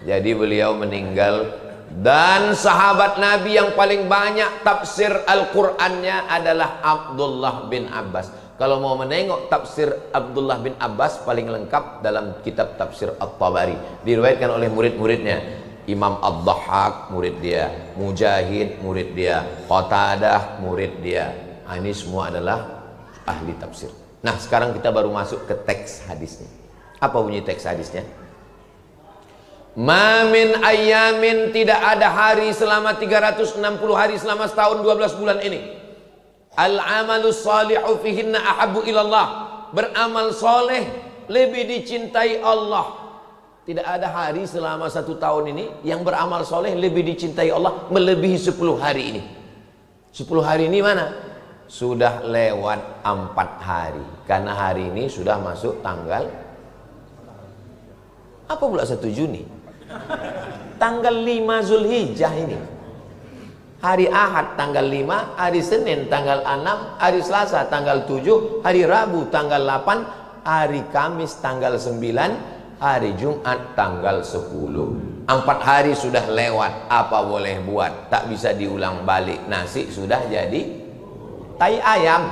jadi beliau meninggal. Dan sahabat Nabi yang paling banyak tafsir Al-Qur'annya adalah Abdullah bin Abbas. Kalau mau menengok tafsir Abdullah bin Abbas paling lengkap dalam kitab tafsir At-Tabari. Diriwayatkan oleh murid-muridnya. Imam Ad-Dhahhak murid dia, Mujahid murid dia, Qatadah murid dia. Ini semua adalah ahli tafsir. Nah, sekarang kita baru masuk ke teks hadisnya. Apa bunyi teks hadisnya? Mamin ayamin, tidak ada hari selama 360 hari selama setahun 12 bulan ini. Al-amalus salihu fihinna ahabbu ilallah. Beramal soleh lebih dicintai Allah. Tidak ada hari selama 1 tahun ini yang beramal soleh lebih dicintai Allah melebihi 10 hari ini. 10 hari ini mana? Sudah lewat 4 hari. Karena hari ini sudah masuk tanggal apa pula 1 Juni? Tanggal 5 Zulhijjah ini. Hari Ahad tanggal 5, hari Senin tanggal 6, hari Selasa tanggal 7, hari Rabu tanggal 8, hari Kamis tanggal 9, hari Jumat tanggal 10. 4 hari sudah lewat, apa boleh buat? Tak bisa diulang balik. Nasi sudah jadi tai ayam.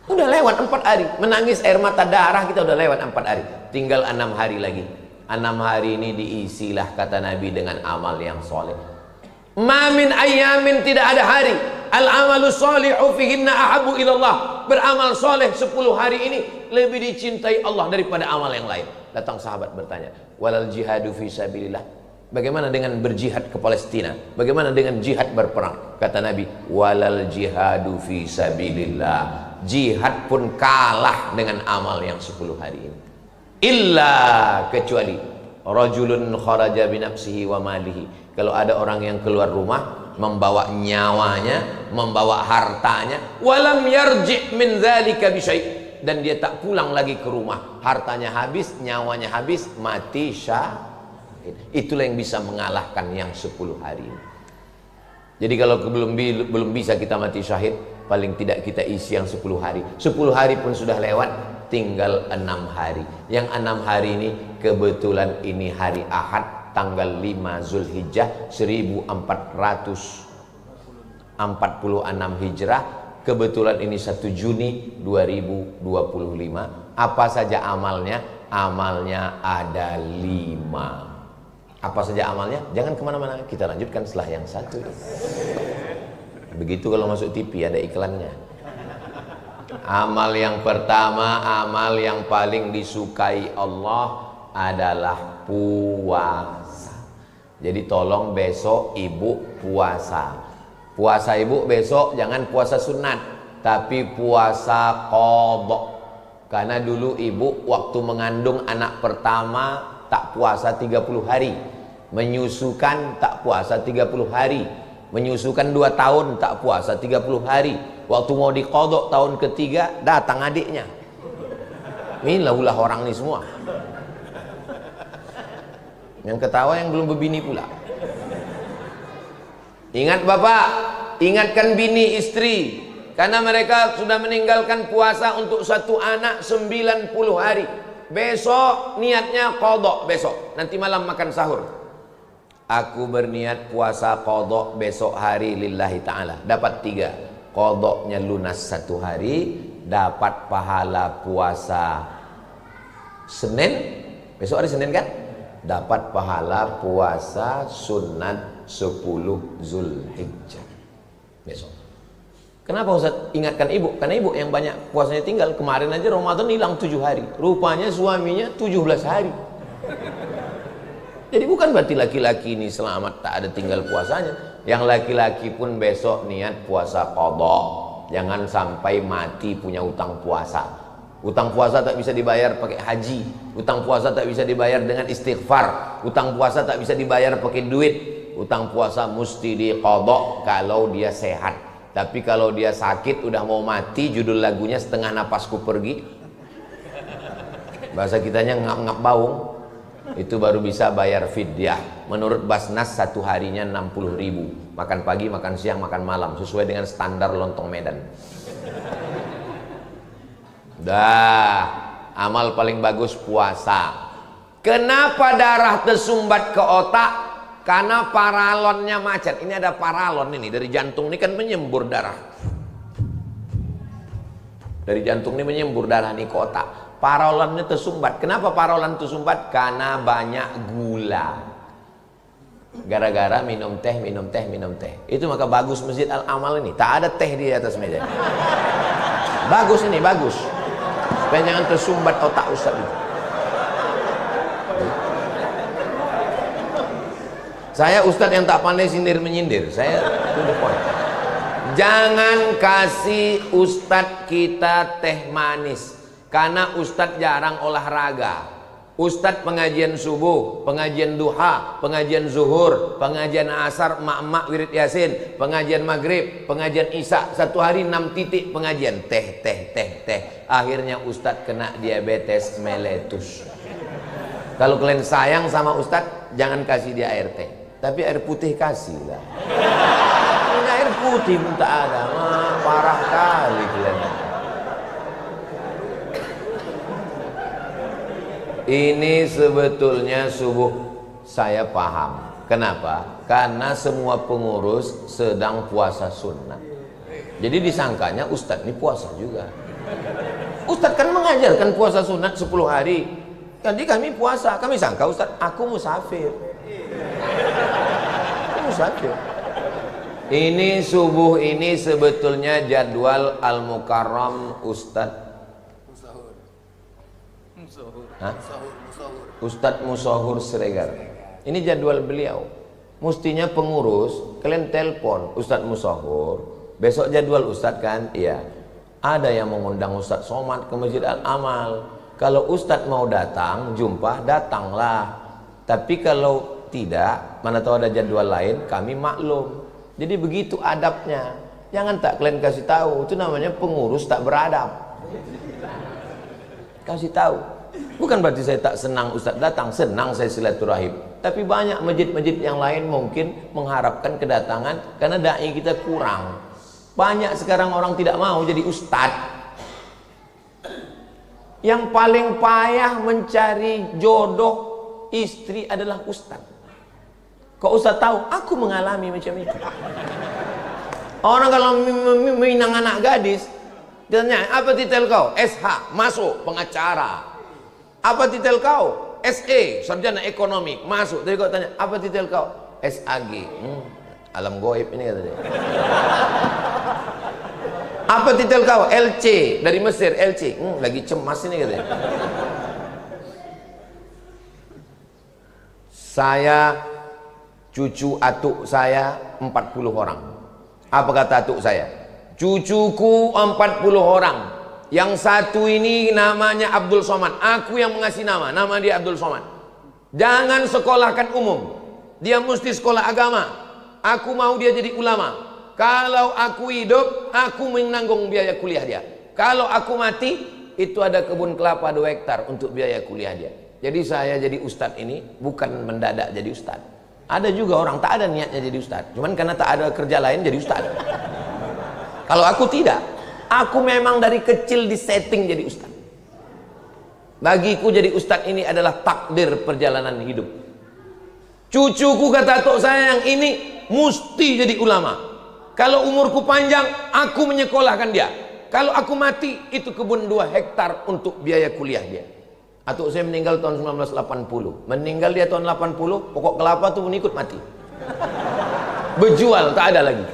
Udah lewat 4 hari. Menangis air mata darah kita udah lewat 4 hari. Tinggal 6 hari lagi. 6 hari ini diisilah kata Nabi dengan amal yang soleh. Ma min ayamin, tidak ada hari. Al-amalu salihu fihinna ahabu ilallah. Beramal soleh 10 hari ini lebih dicintai Allah daripada amal yang lain. Datang sahabat bertanya, walal jihadu fi sabilillah. Bagaimana dengan berjihad ke Palestina? Bagaimana dengan jihad berperang? Kata Nabi, walal jihadu fi sabilillah. Jihad pun kalah dengan amal yang 10 hari ini. Illa, kecuali rajulun kharaja binafsihi wa malihi. Kalau ada orang yang keluar rumah membawa nyawanya, membawa hartanya, walam yarji' min dzalika bi syai', dan dia tak pulang lagi ke rumah, hartanya habis, nyawanya habis, mati syahid. Itulah yang bisa mengalahkan yang 10 hari ini. Jadi kalau belum bisa kita mati syahid, paling tidak kita isi yang 10 hari. 10 hari pun sudah lewat, tinggal 6 hari. Yang 6 hari ini kebetulan ini hari Ahad tanggal 5 Zulhijjah 1446 Hijrah. Kebetulan ini 1 Juni 2025. Apa saja amalnya? Amalnya ada 5. Apa saja amalnya? Jangan kemana-mana, kita lanjutkan setelah yang satu ini. Begitu kalau masuk TV ada iklannya. Amal yang pertama, amal yang paling disukai Allah adalah puasa. Jadi tolong besok ibu puasa. Puasa ibu besok jangan puasa sunat, tapi puasa qadha. Karena dulu ibu waktu mengandung anak pertama tak puasa 30 hari. Menyusukan tak puasa 30 hari. Menyusukan 2 tahun tak puasa 30 hari. Waktu mau diqadha tahun ketiga datang adiknya. Inilah ulah orang ini semua. Yang ketawa yang belum berbini pula. Ingat bapak, ingatkan bini istri, karena mereka sudah meninggalkan puasa untuk satu anak 90 hari. Besok niatnya qadha besok. Nanti malam makan sahur. Aku berniat puasa qadha besok hari lillahi ta'ala. Dapat 3. Qadha-nya lunas 1 hari, dapat pahala puasa Senin. Besok hari Senin kan? Dapat pahala puasa sunat 10 Zulhijjah besok. Kenapa Ustaz ingatkan ibu? Karena ibu yang banyak puasanya tinggal. Kemarin aja Ramadan hilang 7 hari. Rupanya suaminya 17 hari. Jadi bukan berarti laki-laki ini selamat tak ada tinggal puasanya. Yang laki-laki pun besok niat puasa qadha. Jangan sampai mati punya utang puasa. Utang puasa tak bisa dibayar pakai haji. Utang puasa tak bisa dibayar dengan istighfar. Utang puasa tak bisa dibayar pakai duit. Utang puasa mesti diqadha kalau dia sehat. Tapi kalau dia sakit udah mau mati, judul lagunya setengah napasku pergi. Bahasa kitanya ngap-ngap baung. Itu baru bisa bayar fidyah. Menurut Basnas 1 harinya 60.000. Makan pagi, makan siang, makan malam, sesuai dengan standar lontong Medan. Dah, amal paling bagus puasa. Kenapa darah tersumbat ke otak? Karena paralonnya macet. Ini ada paralon ini dari jantung ini kan menyembur darah. Dari jantung ini menyembur darah nih ke otak. Paralonnya tersumbat. Kenapa paralon tersumbat? Karena banyak gula. Gara-gara minum teh, minum teh, minum teh. Itu maka bagus Masjid Al-Amal ini. Tak ada teh di atas meja. Bagus ini, bagus. Supaya jangan tersumbat otak Ustaz itu. Saya Ustadz yang tak pandai sindir menyindir. Saya to the point. Jangan kasih Ustadz kita teh manis. Karena Ustadz jarang olahraga. Ustadz pengajian subuh, pengajian duha, pengajian zuhur, pengajian asar, emak-emak wirid yasin, pengajian maghrib, pengajian isya. 1 hari 6 titik pengajian. Teh, teh, teh, teh. Akhirnya Ustadz kena diabetes meletus. Kalau kalian sayang sama Ustadz, jangan kasih dia air teh. Tapi air putih kasih lah. Ini air putih pun tak ada. Parah kali kalian. Ini sebetulnya subuh saya paham. Kenapa? Karena semua pengurus sedang puasa sunnah. Jadi disangkanya Ustadz ini puasa juga. Ustadz kan mengajarkan puasa sunat 10 hari. Jadi kami puasa. Kami sangka Ustadz, aku musafir. Aku musafir. Ini subuh ini sebetulnya jadwal Al-Mukarram Ustadz Ustadz Musahur Siregar. Ini jadwal beliau. Mestinya pengurus kalian telepon Ustadz Musahur. Besok jadwal Ustadz kan? Iya. Ada yang mengundang Ustadz Somad ke Masjid Al-Amal. Kalau Ustadz mau datang, jumpa, datanglah. Tapi kalau tidak, mana tahu ada jadwal lain, kami maklum. Jadi begitu adabnya. Jangan tak kalian kasih tahu. Itu namanya pengurus tak beradab. Kasih tahu. Bukan berarti saya tak senang Ustadz datang, senang saya silaturahim. Tapi banyak masjid-masjid yang lain mungkin mengharapkan kedatangan karena dai kita kurang. Banyak sekarang orang tidak mau jadi ustadz. Yang paling payah mencari jodoh istri adalah ustadz. Kok ustadz tahu? Aku mengalami macam itu. Orang kalau minang anak gadis, tanya, apa titel kau? SH, masuk, pengacara. Apa titel kau? SE, sarjana ekonomi, masuk. Tapi kau tanya, apa titel kau? SAG. Alam goib ini kata dia. Apa titel kau? LC dari Mesir. LC. Lagi cemas ini katanya. Saya cucu atuk saya 40 orang. Apa kata atuk saya? Cucuku 40 orang. Yang satu ini namanya Abdul Somad. Aku yang mengasih nama. Nama dia Abdul Somad. Jangan sekolahkan umum. Dia mesti sekolah agama. Aku mau dia jadi ulama. Kalau aku hidup, aku menanggung biaya kuliah dia. Kalau aku mati, itu ada kebun kelapa 2 hektar untuk biaya kuliah dia. Jadi saya jadi ustadz ini bukan mendadak jadi ustadz. Ada juga orang tak ada niatnya jadi ustadz, cuman karena tak ada kerja lain jadi ustadz. Kalau aku tidak, aku memang dari kecil disetting jadi ustadz. Bagiku jadi ustadz ini adalah takdir perjalanan hidup. Cucuku kata tok saya yang ini mesti jadi ulama. Kalau umurku panjang, aku menyekolahkan dia. Kalau aku mati, itu kebun 2 hektar untuk biaya kuliah dia. Atuk saya meninggal tahun 1980. Meninggal dia tahun 80, pokok kelapa tuh ikut mati. Berjual, tak ada lagi.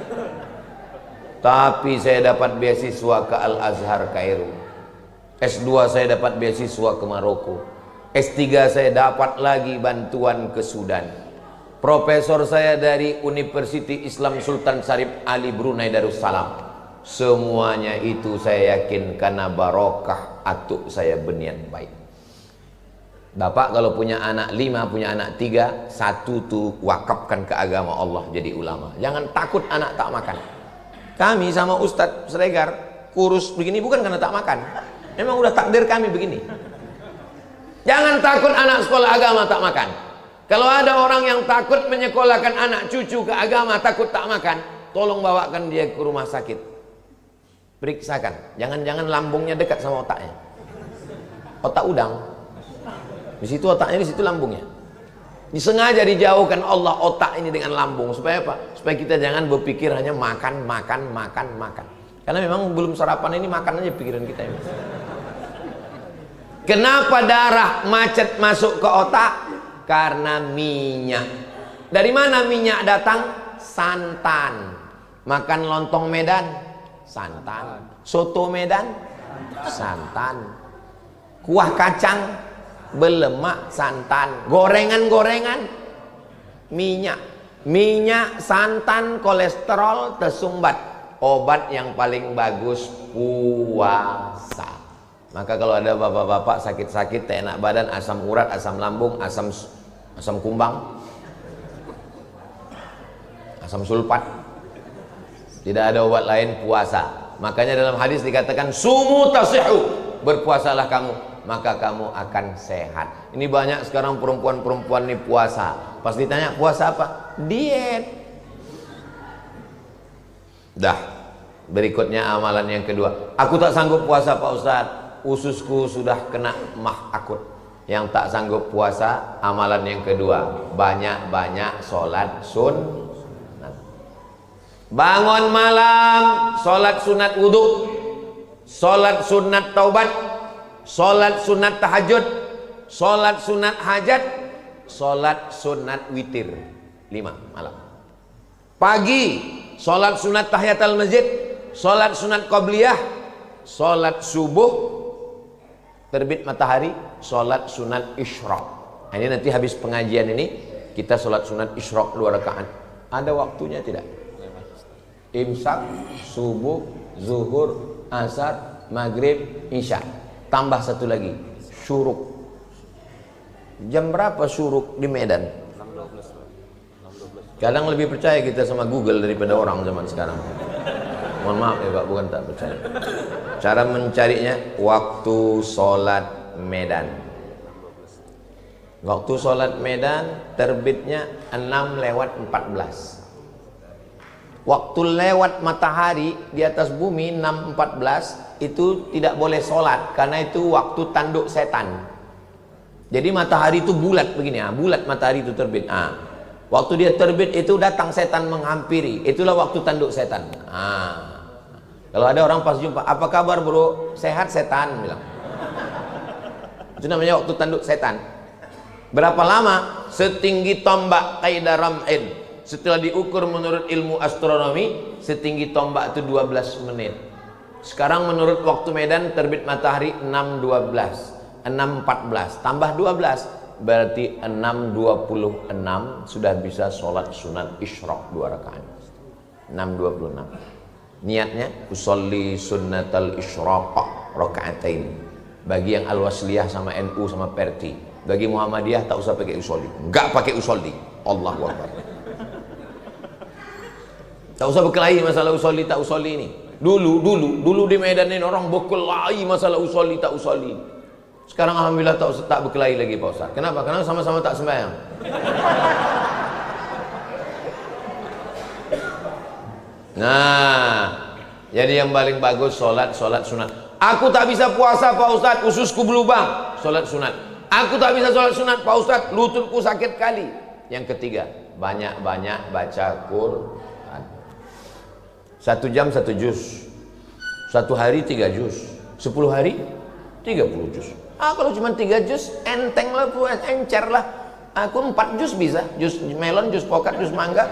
Tapi saya dapat beasiswa ke Al-Azhar Kairo. S2 saya dapat beasiswa ke Maroko. S3 saya dapat lagi bantuan ke Sudan. Profesor saya dari University Islam Sultan Syarif Ali Brunei Darussalam. Semuanya itu saya yakin karena barokah atuk saya berniat baik. Bapak kalau punya anak 5, punya anak 3, 1 tuh wakafkan ke agama Allah jadi ulama. Jangan takut anak tak makan. Kami sama Ustadz Sregar kurus begini bukan karena tak makan. Memang udah takdir kami begini. Jangan takut anak sekolah agama tak makan. Kalau ada orang yang takut menyekolahkan anak cucu ke agama takut tak makan, tolong bawakan dia ke rumah sakit. Periksakan. Jangan-jangan lambungnya dekat sama otaknya. Otak udang. Di situ otaknya, di situ lambungnya. Disengaja dijauhkan Allah otak ini dengan lambung supaya apa? Supaya kita jangan berpikir hanya makan. Karena memang belum sarapan ini makan aja pikiran kita ini. Kenapa darah macet masuk ke otak? Karena minyak. Dari mana minyak datang? Santan. Makan lontong Medan, santan. Soto Medan, santan. Kuah kacang berlemak, santan. Gorengan-gorengan, minyak. Minyak, santan, kolesterol tersumbat. Obat yang paling bagus puasa. Maka kalau ada bapak-bapak sakit-sakit, tak enak badan, asam urat, asam lambung, asam kumbang, asam sulfat, tidak ada obat lain, puasa. Makanya dalam hadis dikatakan sumu tasihu, berpuasalah kamu maka kamu akan sehat. Ini banyak sekarang perempuan-perempuan ini puasa, pas ditanya puasa apa? Diet. Dah, berikutnya amalan yang kedua. Aku tak sanggup puasa Pak Ustadz, ususku sudah kena mah akut. Yang tak sanggup puasa, amalan yang kedua, banyak-banyak sholat sunat. Bangun malam, sholat sunat wudhu, sholat sunat taubat, sholat sunat tahajud, sholat sunat hajat, sholat sunat witir. 5 malam. Pagi, sholat sunat tahiyatul masjid, sholat sunat qabliyah, sholat subuh, terbit matahari, sholat sunat isyraq. Ini nanti habis pengajian ini kita sholat sunat isyraq 2 rakaat. Ada waktunya tidak? Imsak, subuh, zuhur, asar, maghrib, isya. Tambah satu lagi, syuruk. Jam berapa syuruk di Medan? 6.12. Kadang lebih percaya kita sama Google daripada orang zaman sekarang. Mohon maaf ya Pak, bukan tak percaya. Cara mencarinya, waktu sholat Medan. Waktu sholat Medan terbitnya 6:14. Waktu lewat matahari di atas bumi 6:14 itu tidak boleh sholat karena itu waktu tanduk setan. Jadi matahari itu bulat begini, bulat matahari itu terbit. Waktu dia terbit itu datang setan menghampiri, itulah waktu tanduk setan. Kalau ada orang pas jumpa, apa kabar bro? Sehat setan bilang. Itu namanya waktu tanduk setan. Berapa lama? Setinggi tombak kaidah ram'in. Setelah diukur menurut ilmu astronomi, setinggi tombak itu 12 menit. Sekarang menurut waktu Medan terbit matahari 6.12, 6.14, tambah 12, berarti 6.26 sudah bisa sholat sunat isyraq 2 rakaat. 6.26. Niatnya usolli sunnatal isyraq rakaatain. Bagi yang Al-Wasliyah sama NU sama Perti, bagi Muhammadiyah tak usah pakai usolli, enggak pakai usolli. Allahu Akbar. Tak usah berkelahi masalah usolli tak usolli ini. Dulu di Medan ini orang berkelahi masalah usolli tak usolli. Sekarang alhamdulillah tak berkelahi lagi Pak Ustaz. Kenapa? Karena sama-sama tak sembahyang. Nah, jadi yang paling bagus sholat sunat. Aku tak bisa puasa Pak Ustaz, ususku berlubang, sholat sunat. Aku tak bisa sholat sunat Pak Ustaz, lututku sakit kali. Yang ketiga, banyak-banyak baca Quran. 1 jam 1 juz, 1 hari 3 juz, 10 hari 30 juz. Kalau cuma 3 juz, enteng lah, encer lah. Aku 4 juz bisa, juz melon, juz pokat, juz mangga.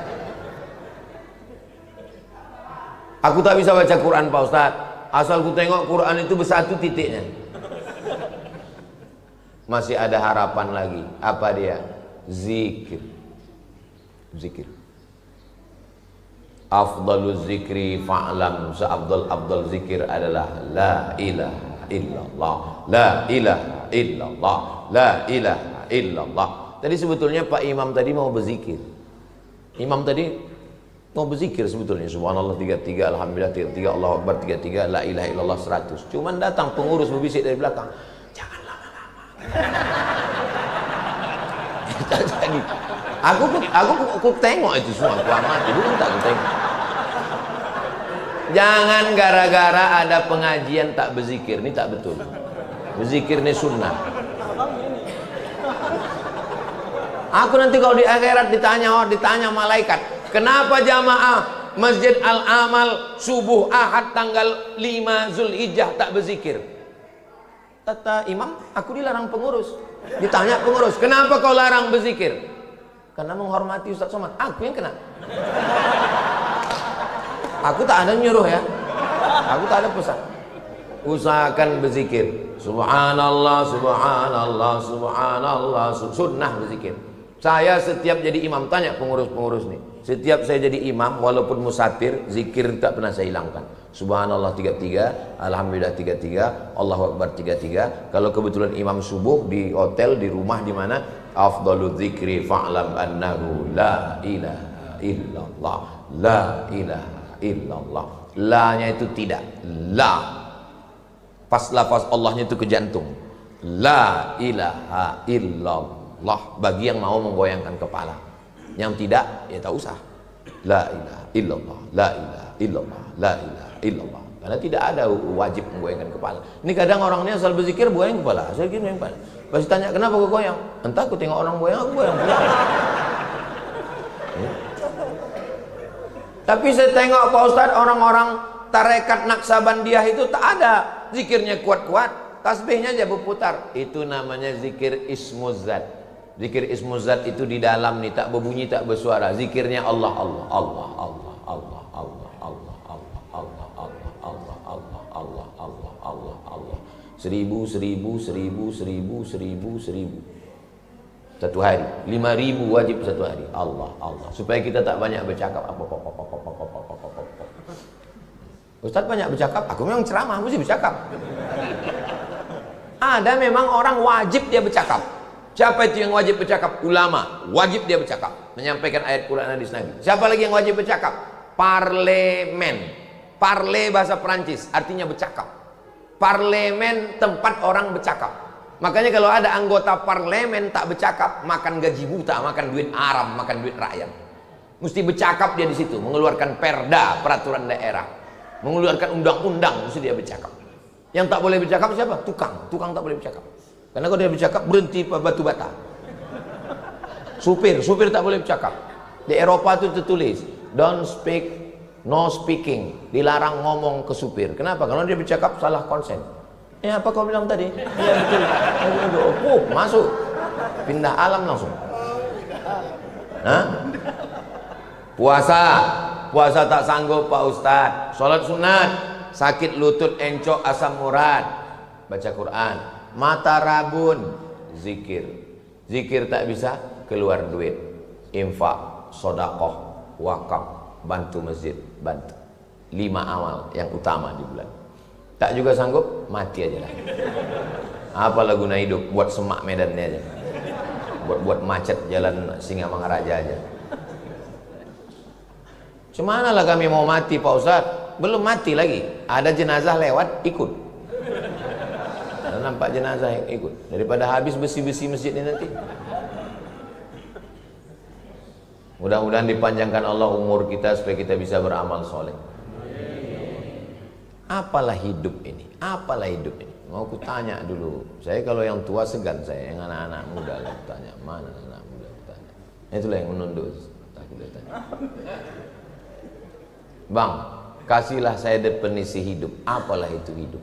Aku tak bisa baca Quran Pak Ustaz, asal ku tengok Quran itu bersatu titiknya. Masih ada harapan lagi. Apa dia? Zikir. Afdalul zikri fa'lam, seabdal zikir adalah la ilaha illallah, la ilaha illallah, la ilaha illallah. Tadi sebetulnya Pak Imam tadi mau berzikir. Imam tadi mau berzikir sebetulnya, subhanallah 33, alhamdulillah 33, Allahu Akbar 33, la ilaha illallah 100. Cuman datang pengurus berbisik dari belakang, jangan lama-lama. Jadi aku tengok itu semua, aku amati, bukan tak aku tengok. Jangan gara-gara ada pengajian tak berzikir, ini tak betul. Berzikir ini sunnah. Aku nanti kalau di akhirat ditanya malaikat, kenapa jamaah Masjid Al-Amal subuh Ahad tanggal 5 Zulhijjah tak berzikir? Kata imam, aku dilarang pengurus. Ditanya pengurus, kenapa kau larang berzikir? Karena menghormati Ustaz Somad. Aku yang kena. Aku tak ada nyuruh ya. Aku tak ada pesan. Usahakan berzikir. Subhanallah, subhanallah, subhanallah. Sunnah berzikir. Saya setiap jadi imam, tanya pengurus-pengurus nih. Setiap saya jadi imam, walaupun musafir, zikir tak pernah saya hilangkan. Subhanallah 33, alhamdulillah 33, Allahu Akbar 33. Kalau kebetulan imam subuh di hotel, di rumah, di mana, afdalu dzikri fa'lam annahu la ilaha illallah, la ilaha illallah. La-nya itu tidak, la. Pas lafaz Allahnya itu ke jantung. La ilaha illallah, bagi yang mau menggoyangkan kepala. Yang tidak, ya tak usah. La ilaha illallah, la ilaha illallah, la ilaha illallah. Karena tidak ada wajib menggoyangkan kepala. Ini kadang orangnya asal berzikir goyang kepala, asal gini goyang kepala. Pasti tanya kenapa kau goyang? Entah, aku tengok orang goyang, aku goyang. Tapi saya tengok Pak Ustaz, orang-orang tarekat Naksabandiyah itu tak ada zikirnya kuat-kuat, tasbihnya aja berputar. Itu namanya zikir ismuzat. Zikir ismuzat itu di dalam nih, tak berbunyi, tak bersuara. Zikirnya Allah, Allah, Allah, Allah, Allah, Allah, Allah, Allah, Allah, Allah, Allah, Allah, Allah, Allah, Allah, Allah. 1000, 1000, 1000, 1000, 1000, 1000. Satu hari. 5000 wajib satu hari. Allah, Allah. Supaya kita tak banyak bercakap. Ustaz banyak bercakap. Aku memang ceramah, mesti bercakap. Ada memang orang wajib dia bercakap. Siapa itu yang wajib bercakap? Ulama, wajib dia bercakap, menyampaikan ayat Quran hadis Nabi. Siapa lagi yang wajib bercakap? Parlemen. Parle bahasa Perancis, artinya bercakap. Parlemen tempat orang bercakap. Makanya kalau ada anggota parlemen tak bercakap, makan gaji buta, makan duit haram, makan duit rakyat. Mesti bercakap dia di situ, mengeluarkan perda, peraturan daerah, mengeluarkan undang-undang, mesti dia bercakap. Yang tak boleh bercakap siapa? Tukang tak boleh bercakap. Karena kalau dia bercakap berhenti batu bata. Supir tak boleh bercakap. Di Eropa itu tertulis don't speak, no speaking, dilarang ngomong ke supir. Kenapa? Karena dia bercakap salah konsen. Ya apa kau bilang tadi? Iya betul. Masuk, pindah alam langsung. Hah? Puasa tak sanggup Pak Ustadz. Sholat sunat, sakit lutut, encok, asam urat, baca Quran. Mata rabun, zikir tak bisa, keluar duit, infak, sodakoh, wakaf, bantu masjid, bantu. 5 amal yang utama di bulan. Tak juga sanggup, mati aja lah. Apalah guna hidup, buat semak medannya aja, buat macet jalan Singamangaraja aja. Cemana lah kami mau mati Pak Ustadz? Belum mati lagi, ada jenazah lewat, ikut. Ada nampak jenazah yang ikut, daripada habis besi-besi masjid ini nanti. Mudah-mudahan dipanjangkan Allah umur kita supaya kita bisa beramal soleh. Apalah hidup ini? Apalah hidup ini? Mau ku tanya dulu. Saya kalau yang tua segan, saya yang anak-anak muda lah tanya. Mana anak muda tanya. Itulah yang menunduk. Takut dia tanya. Bang, kasihlah saya definisi hidup. Apalah itu hidup?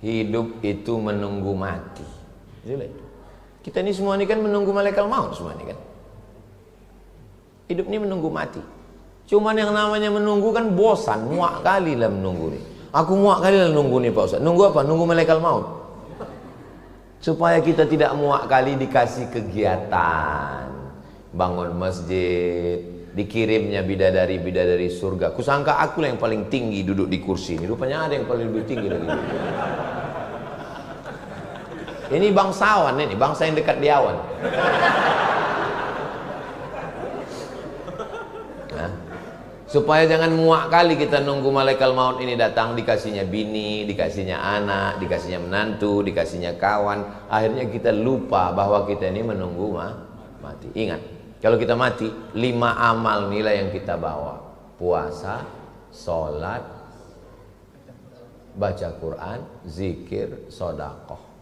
Hidup itu menunggu mati. Kita ini semua ini kan menunggu malaikat maut semua ini kan. Hidup ini menunggu mati. Cuman yang namanya menunggu kan bosan, muak kali lah menunggu nih. Aku muak kali lah nunggu nih Pak Ustaz. Nunggu apa? Nunggu malaikat maut. Supaya kita tidak muak kali dikasih kegiatan, bangun masjid, dikirimnya bidadari-bidadari surga. Kusangka aku lah yang paling tinggi duduk di kursi ini. Rupanya ada yang paling lebih tinggi lagi. Ini bangsawan ini, bangsa yang dekat di awan. Supaya jangan muak kali kita nunggu malaikat maut ini datang, dikasihnya bini, dikasihnya anak, dikasihnya menantu, dikasihnya kawan. Akhirnya kita lupa bahwa kita ini menunggu mati. Ingat, kalau kita mati, 5 amal nilai yang kita bawa. Puasa, sholat, baca Quran, zikir, sodakoh.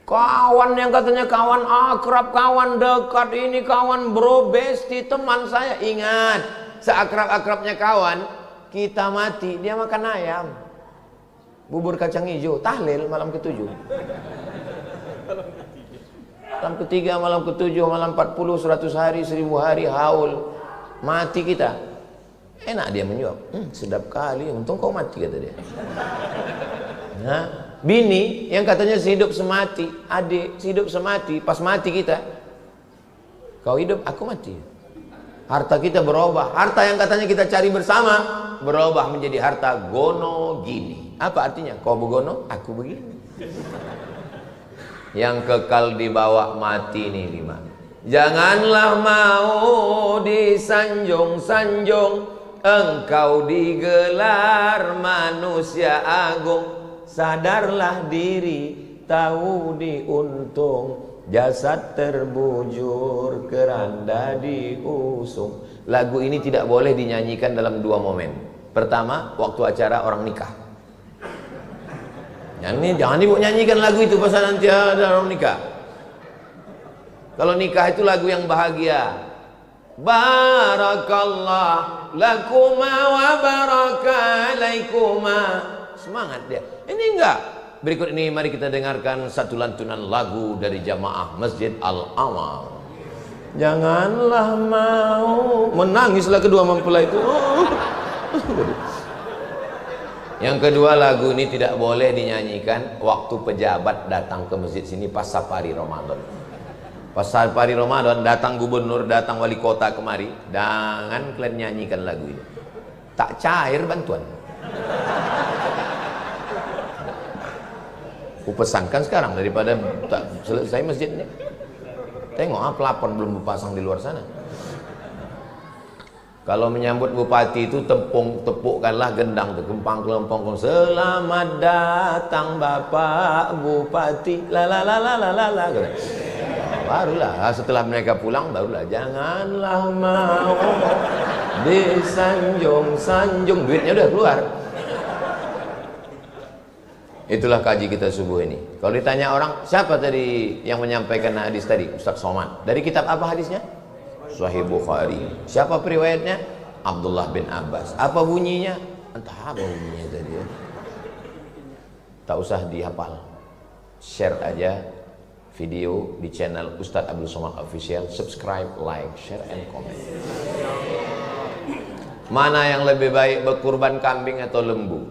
Kawan yang katanya kawan akrab, kawan dekat, ini kawan bro, besti, teman saya. Ingat, seakrab-akrabnya kawan, kita mati, dia makan ayam, bubur kacang hijau, tahlil malam ke-7, malam ke-3, malam ke-7, malam 40, 100 hari, 1000 hari, haul. Mati kita, enak dia menjawab, sedap kali, untung kau mati, kata dia. Nah, bini yang katanya sehidup semati, adik sehidup semati, pas mati kita, kau hidup, aku mati. Harta kita berubah, harta yang katanya kita cari bersama berubah menjadi harta gono gini. Apa artinya? Kau begono, aku begini. Yang kekal dibawa mati ini 5. Janganlah mau disanjung-sanjung, engkau digelar manusia agung. Sadarlah diri, tahu diuntung, jasad terbujur, keranda diusung. Lagu ini tidak boleh dinyanyikan dalam 2 momen. Pertama, waktu acara orang nikah. Jangan ibu nyanyikan lagu itu pas nanti ada orang nikah. Kalau nikah itu lagu yang bahagia. Barakallah lakuma wa barakalaikuma. Semangat dia. Ini enggak. Berikut ini mari kita dengarkan satu lantunan lagu dari jamaah Masjid Al-Amal. Janganlah mau, menangislah kedua mempelai itu. Yang kedua, lagu ini tidak boleh dinyanyikan waktu pejabat datang ke masjid sini pas safari Ramadan. Pas safari Ramadan datang gubernur, datang wali kota kemari, jangan kalian nyanyikan lagu ini. Tak cair bantuan. Kupesankan sekarang daripada tak selesai masjidnya. Tengok pelapon belum berpasang di luar sana. Kalau menyambut bupati itu tepukkanlah gendang tuh, kempang kelempong. Selamat datang Bapak Bupati. La la la la la la la. Barulah setelah mereka pulang barulah janganlah mau disanjung-sanjung, duitnya udah keluar. Itulah kaji kita subuh ini. Kalau ditanya orang, siapa tadi yang menyampaikan hadis tadi? Ustaz Somad. Dari kitab apa hadisnya? Sahih Bukhari. Siapa periwayatnya? Abdullah bin Abbas. Apa bunyinya? Entah apa bunyinya tadi ya. Tak usah dihafal. Share aja video di channel Ustadz Abdul Somad Official. Subscribe, like, share, and comment. Mana yang lebih baik, berkurban kambing atau lembu?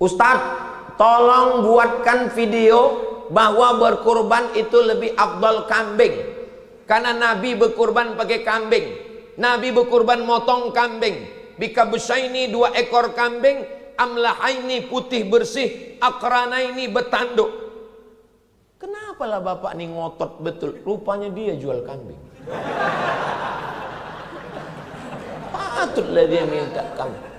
Ustadz, tolong buatkan video bahwa berkurban itu lebih afdal kambing, karena Nabi berkurban pakai kambing. Nabi berkurban motong kambing. Bikabsaini 2 ekor kambing, amlahaini putih bersih, akranaini betanduk. Kenapa lah bapak nih ngotot betul? Rupanya dia jual kambing. Patutlah dia minta kambing.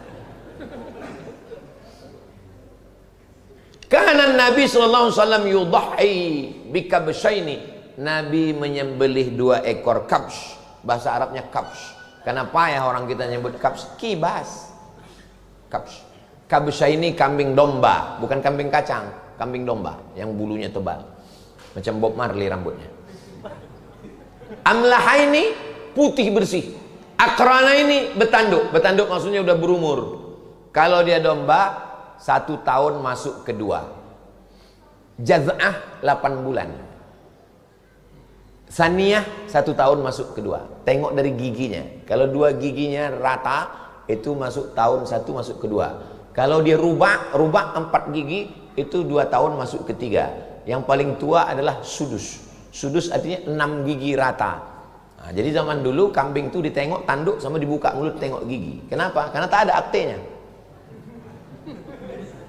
Karena Nabi SAW yudhahi bikabsaini. Nabi menyembelih 2 ekor kabs. Bahasa Arabnya kabs. Karena payah orang kita nyebut kabs, kibas. Kabs. Kabsha ini kambing domba, bukan kambing kacang, kambing domba yang bulunya tebal. Macam Bob Marley rambutnya. Amlaha ini putih bersih. Akrana ini betanduk. Betanduk maksudnya udah berumur. Kalau dia domba 1 tahun masuk kedua. Jaz'ah 8 bulan. Saniyah 1 tahun masuk kedua. Tengok dari giginya. Kalau 2 giginya rata, itu masuk tahun 1 masuk kedua. Kalau dia rubak 4 gigi, itu 2 tahun masuk ketiga. Yang paling tua adalah sudus. Sudus artinya 6 gigi rata. Nah, jadi zaman dulu kambing itu ditengok tanduk sama dibuka mulut tengok gigi. Kenapa? Karena tak ada aktenya.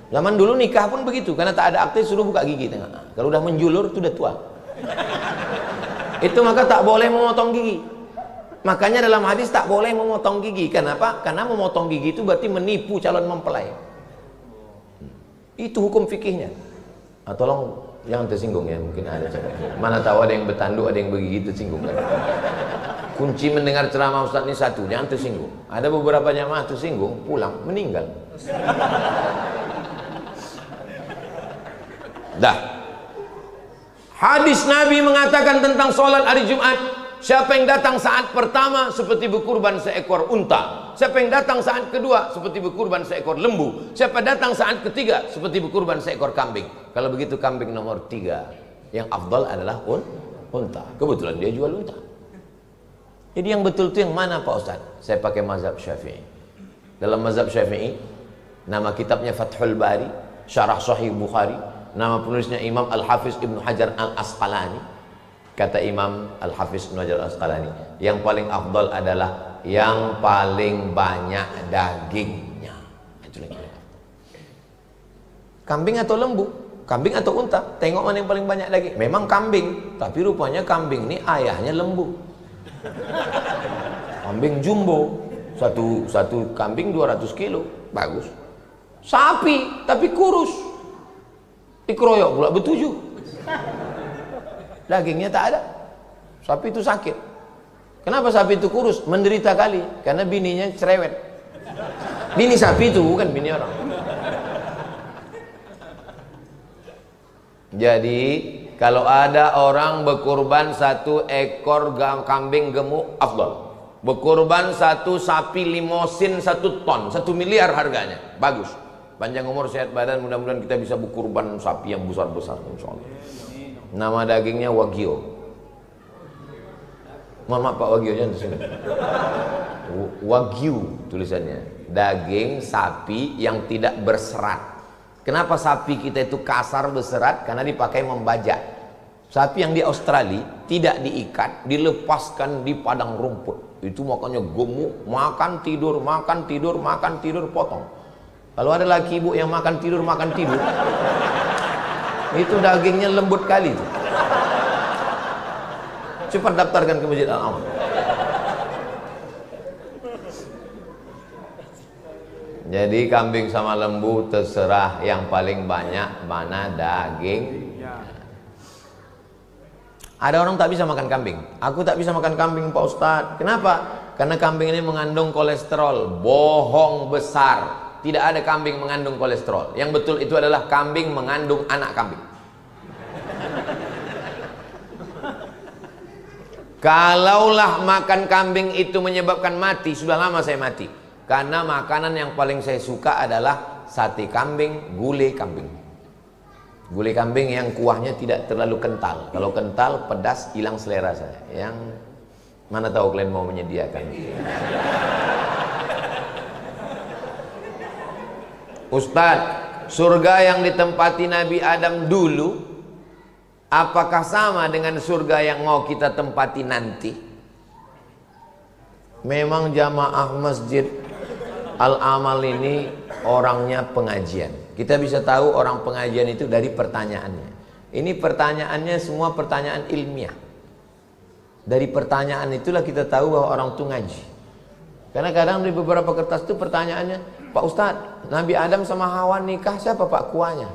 Zaman dulu nikah pun begitu, karena tak ada akte suruh buka gigi tengok. Nah, kalau udah menjulur itu udah tua. Itu maka tak boleh memotong gigi. Makanya dalam hadis tak boleh memotong gigi. Kenapa? Karena memotong gigi itu berarti menipu calon mempelai. Itu hukum fikihnya. Nah, tolong jangan tersinggung ya, mungkin ada coba. Mana tahu ada yang bertanduk, ada yang begigi tersinggung kan. Kunci mendengar ceramah Ustaz ini satu, jangan tersinggung. Ada beberapa jamaah tersinggung, pulang meninggal. Dah. Hadis Nabi mengatakan tentang sholat hari Jumat, siapa yang datang saat pertama seperti berkurban seekor unta, siapa yang datang saat kedua seperti berkurban seekor lembu, siapa datang saat ketiga seperti berkurban seekor kambing. Kalau begitu kambing nomor 3 yang afdal adalah unta. Kebetulan dia jual unta. Jadi yang betul itu yang mana Pak Ustaz? Saya pakai mazhab Syafi'i. Dalam mazhab Syafi'i, nama kitabnya Fathul Bari, Syarah Sahih Bukhari. Nama penulisnya Imam Al-Hafiz Ibnu Hajar Al-Asqalani. Kata Imam Al-Hafiz Ibnu Hajar Al-Asqalani, yang paling afdal adalah yang paling banyak dagingnya. Itu lagi. Kambing atau lembu? Kambing atau unta? Tengok mana yang paling banyak daging. Memang kambing, tapi rupanya kambing ini ayahnya lembu. Kambing jumbo. Satu kambing 200 kilo. Bagus. Sapi, tapi kurus. Dikeroyok pula bertujuh. Dagingnya tak ada. Sapi itu sakit. Kenapa sapi itu kurus? Menderita kali. Karena bininya cerewet. Bini sapi itu bukan bini orang. Jadi kalau ada orang berkurban 1 ekor kambing gemuk, afdal. Berkurban 1 sapi limosin 1 ton, 1 miliar harganya, bagus. Panjang umur, sehat badan, mudah-mudahan kita bisa berkurban sapi yang besar-besar, insyaallah. Nama dagingnya Wagyu. Mohon maaf Pak Wagyu, jangan tersinggung. Wagyu tulisannya. Daging sapi yang tidak berserat. Kenapa sapi kita itu kasar berserat? Karena dipakai membajak. Sapi yang di Australia tidak diikat, dilepaskan di padang rumput. Itu makanya gemuk, makan tidur, makan tidur, makan tidur, potong. Kalau ada laki ibu yang makan tidur, itu dagingnya lembut kali. Cepat daftarkan ke Masjid Al-Aman. Jadi kambing sama lembu terserah, yang paling banyak mana daging. Ada orang tak bisa makan kambing. Aku tak bisa makan kambing Pak Ustadz. Kenapa? Karena kambing ini mengandung kolesterol. Bohong besar. Tidak ada kambing mengandung kolesterol. Yang betul itu adalah kambing mengandung anak kambing. Kalaulah makan kambing itu menyebabkan mati, sudah lama saya mati. Karena makanan yang paling saya suka adalah sate kambing, gulai kambing. Gulai kambing yang kuahnya tidak terlalu kental. Kalau kental, pedas, hilang selera saya. Yang mana tahu kalian mau menyediakan. Ustadz, surga yang ditempati Nabi Adam dulu, apakah sama dengan surga yang mau kita tempati nanti? Memang jamaah masjid Al-Amal ini orangnya pengajian. Kita bisa tahu orang pengajian itu dari pertanyaannya. Ini pertanyaannya semua pertanyaan ilmiah. Dari pertanyaan itulah kita tahu bahwa orang itu ngaji. Karena kadang di beberapa kertas itu pertanyaannya, Pak Ustadz, Nabi Adam sama Hawa nikah siapa Pak kuahnya?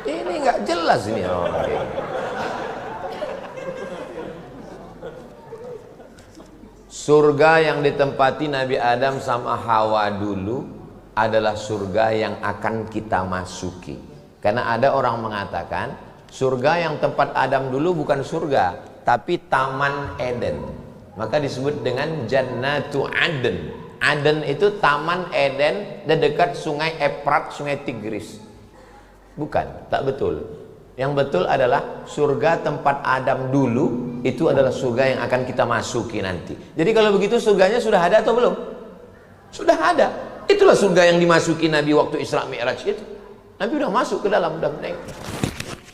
Ini nggak jelas ini orang. Surga yang ditempati Nabi Adam sama Hawa dulu adalah surga yang akan kita masuki. Karena ada orang mengatakan surga yang tempat Adam dulu bukan surga, tapi Taman Eden. Maka disebut dengan Jannatu Aden. Aden itu Taman Eden dan dekat sungai Efrat, sungai Tigris. Bukan, tak betul. Yang betul adalah surga tempat Adam dulu, itu adalah surga yang akan kita masuki nanti. Jadi kalau begitu surganya sudah ada atau belum? Sudah ada. Itulah surga yang dimasuki Nabi waktu Isra Mi'raj itu. Nabi udah masuk ke dalam, udah menengok.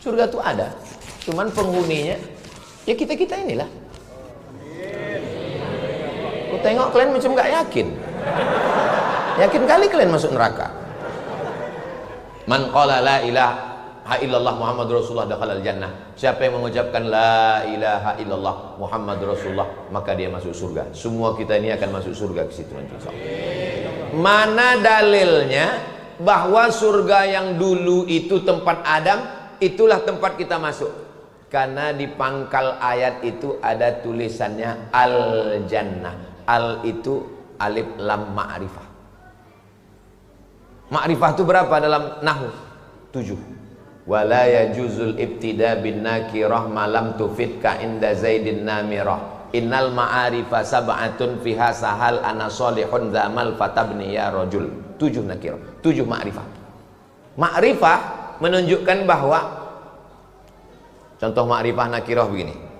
Surga itu ada. Cuman penghuninya ya kita-kita inilah. Aku tengok kalian macam gak yakin. Yakin kali kalian masuk neraka. Man qala la ilaha illallah Muhammad Rasulullah dakhalal jannah. Siapa yang mengucapkan la ilaha illallah Muhammad Rasulullah, maka dia masuk surga. Semua kita ini akan masuk surga ke situ nanti insyaallah. Mana dalilnya bahwa surga yang dulu itu tempat Adam, itulah tempat kita masuk? Karena di pangkal ayat itu ada tulisannya al-jannah. Al itu alif lam ma'rifah. Ma'rifah itu berapa dalam nahwu? 7. Wala yajuzul ibtida bin nakirah malam tufidka inda zaidin namirah. Innal ma'arifa sab'atun fiha sahal ana solihun dhamal fatabni ya rajul. 7 nakirah, 7 ma'rifah. Ma'rifah menunjukkan bahwa, contoh ma'rifah nakirah begini.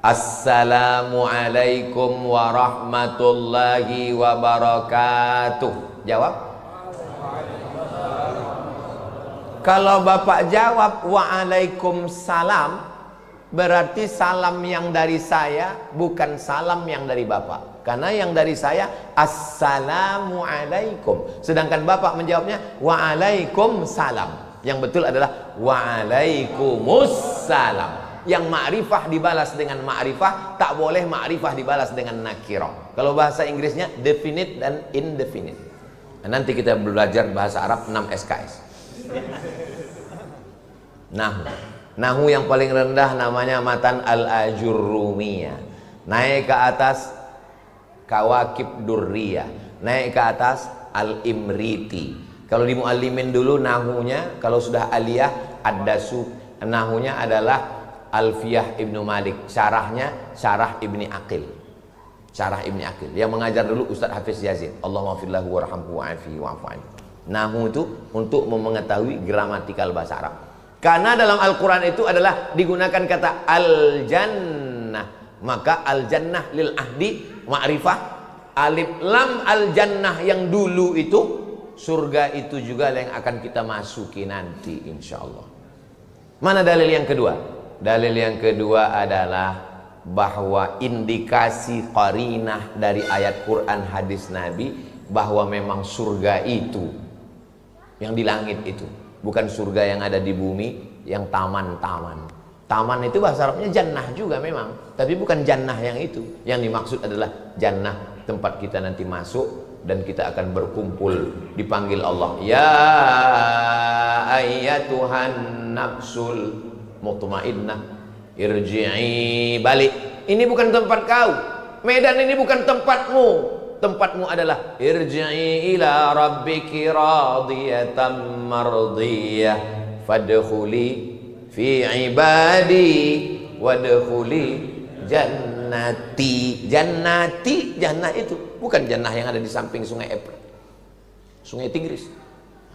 Assalamualaikum warahmatullahi wabarakatuh. Jawab. Kalau bapak jawab waalaikumsalam, berarti salam yang dari saya bukan salam yang dari bapak. Karena yang dari saya assalamualaikum, sedangkan bapak menjawabnya waalaikumsalam. Yang betul adalah waalaikumsalam. Yang ma'rifah dibalas dengan ma'rifah, tak boleh ma'rifah dibalas dengan nakirah. Kalau bahasa Inggrisnya definite dan indefinite. Nah, nanti kita belajar bahasa Arab 6 SKS. Nahu yang paling rendah namanya matan al-ajurrumiyah. Naik ke atas kawakib durriyah, naik ke atas al-imriti. Kalau di muallimin dulu nahunya, kalau sudah aliyah ad-dasu, nahunya adalah Alfiyah Ibnu Malik, syarahnya Syarah Ibni Aqil. Syarah Ibni Aqil yang mengajar dulu Ustaz Hafiz Yazid. Allahumma fillahu warhamhu wa'afihi wa'fu anhu. Nahu itu untuk mengetahui gramatikal bahasa Arab. Karena dalam Al-Quran itu adalah digunakan kata al-jannah. Maka al-jannah lil ahdi ma'rifah. Alif lam al-jannah yang dulu itu, surga itu juga yang akan kita masuki nanti insyaallah. Mana dalil yang kedua? Dalil yang kedua adalah bahwa indikasi qarinah dari ayat Quran hadis Nabi bahwa memang surga itu yang di langit itu bukan surga yang ada di bumi, yang taman-taman. Taman itu bahasa Arabnya jannah juga memang, tapi bukan jannah yang itu. Yang dimaksud adalah jannah tempat kita nanti masuk dan kita akan berkumpul dipanggil Allah. Ya ayyatuhan nafsul mutmainnah irji'i, balik. Ini bukan tempat kau. Medan ini bukan tempatmu. Tempatmu adalah irji'i ila rabbiki radiyatan mardiyah fadkhuli fi ibadi wadkhuli jannati. Jannati, jannah itu bukan jannah yang ada di samping sungai Efrat, sungai Tigris.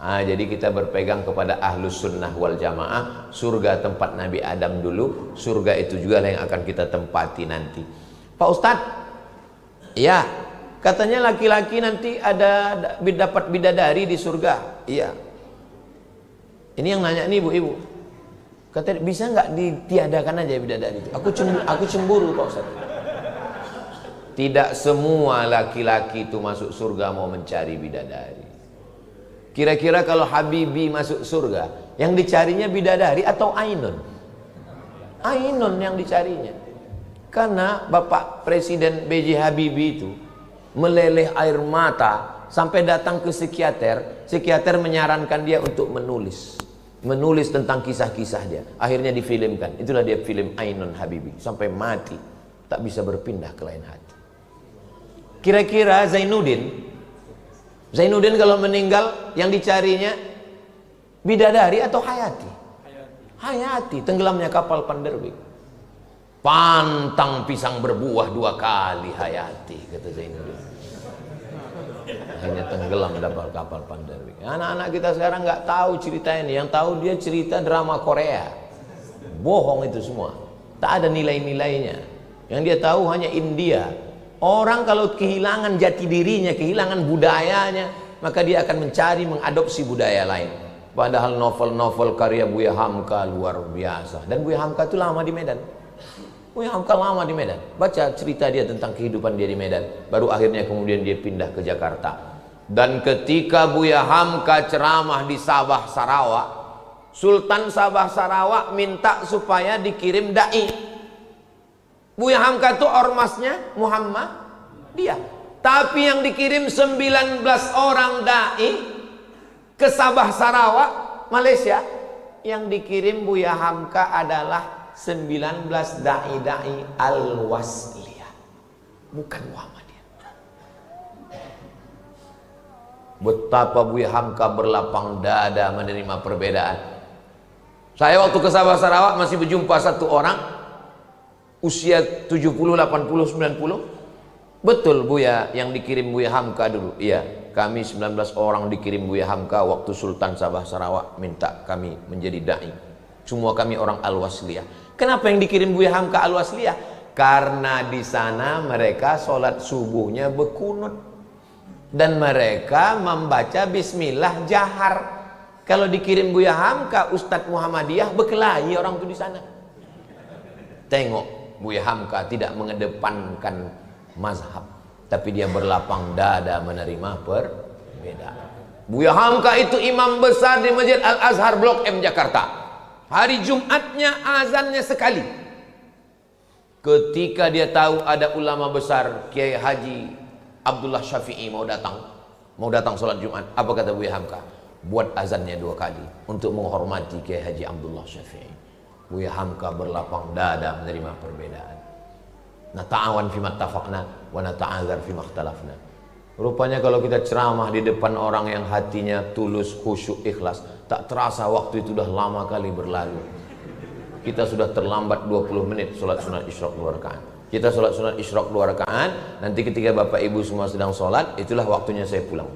Jadi kita berpegang kepada ahlus sunnah wal jamaah. Surga tempat Nabi Adam dulu, surga itu juga yang akan kita tempati nanti. Pak Ustadz, ya katanya laki-laki nanti dapat bidadari di surga. Iya. Ini yang nanya nih ibu-ibu. Kata bisa nggak ditiadakan aja bidadari itu? Aku cemburu Pak Ustadz. Tidak semua laki-laki itu masuk surga mau mencari bidadari. Kira-kira kalau Habibi masuk surga, yang dicarinya bidadari atau ainun? Ainun yang dicarinya. Karena Bapak Presiden B.J. Habibie itu meleleh air mata sampai datang ke psikiater. Psikiater menyarankan dia untuk menulis tentang kisah-kisah dia. Akhirnya difilmkan. Itulah dia film Ainun Habibie. Sampai mati tak bisa berpindah ke lain hati. Kira-kira Zainuddin kalau meninggal yang dicarinya bidadari atau hayati? Hayati. Tenggelamnya kapal Panderbik. Pantang pisang berbuah 2 kali hayati, kata Zainuddin. Akhirnya tenggelam kapal Panderbik. Anak-anak kita sekarang nggak tahu cerita ini. Yang tahu dia cerita drama Korea. Bohong itu semua. Tak ada nilai-nilainya. Yang dia tahu hanya India. Orang kalau kehilangan jati dirinya, kehilangan budayanya, maka dia akan mencari mengadopsi budaya lain. Padahal novel-novel karya Buya Hamka luar biasa. Dan Buya Hamka itu lama di Medan. Buya Hamka lama di Medan. Baca cerita dia tentang kehidupan dia di Medan. Baru akhirnya kemudian dia pindah ke Jakarta. Dan ketika Buya Hamka ceramah di Sabah Sarawak, Sultan Sabah Sarawak minta supaya dikirim dai. Buya Hamka itu ormasnya Muhammad dia. Tapi yang dikirim 19 orang dai ke Sabah Sarawak, Malaysia. Yang dikirim Buya Hamka adalah 19 dai-dai Al-Wasliyah. Bukan Muhammadiyah. Betapa Buya Hamka berlapang dada menerima perbedaan. Saya waktu ke Sabah Sarawak masih berjumpa satu orang usia 70, 80, 90. Betul Buya yang dikirim Buya Hamka dulu. Iya, kami 19 orang dikirim Buya Hamka waktu Sultan Sabah Sarawak minta kami menjadi dai. Semua kami orang Al-Wasliyah. Kenapa yang dikirim Buya Hamka Al-Wasliyah? Karena di sana mereka sholat subuhnya berkunut dan mereka membaca bismillah jahar. Kalau dikirim Buya Hamka Ustadz Muhammadiyah berkelahi orang itu di sana. Tengok Buya Hamka tidak mengedepankan mazhab, tapi dia berlapang dada menerima perbedaan. Buya Hamka itu imam besar di Masjid Al-Azhar Blok M Jakarta. Hari Jumatnya azannya sekali. Ketika dia tahu ada ulama besar Kiai Haji Abdullah Syafi'i mau datang sholat Jumat, apa kata Buya Hamka? Buat azannya 2 kali untuk menghormati Kiai Haji Abdullah Syafi'i. Buya Hamka berlapang dada menerima perbedaan. Nata'awan fima tafaqna wa nata'adzar fima ikhtalafna. Rupanya kalau kita ceramah di depan orang yang hatinya tulus, khusyuk, ikhlas, tak terasa waktu itu sudah lama kali berlalu. Kita sudah terlambat 20 menit sholat sunat isyraq 2 rakaat. Kita sholat sunat isyraq 2 rakaat, nanti ketika Bapak Ibu semua sedang sholat, itulah waktunya saya pulang.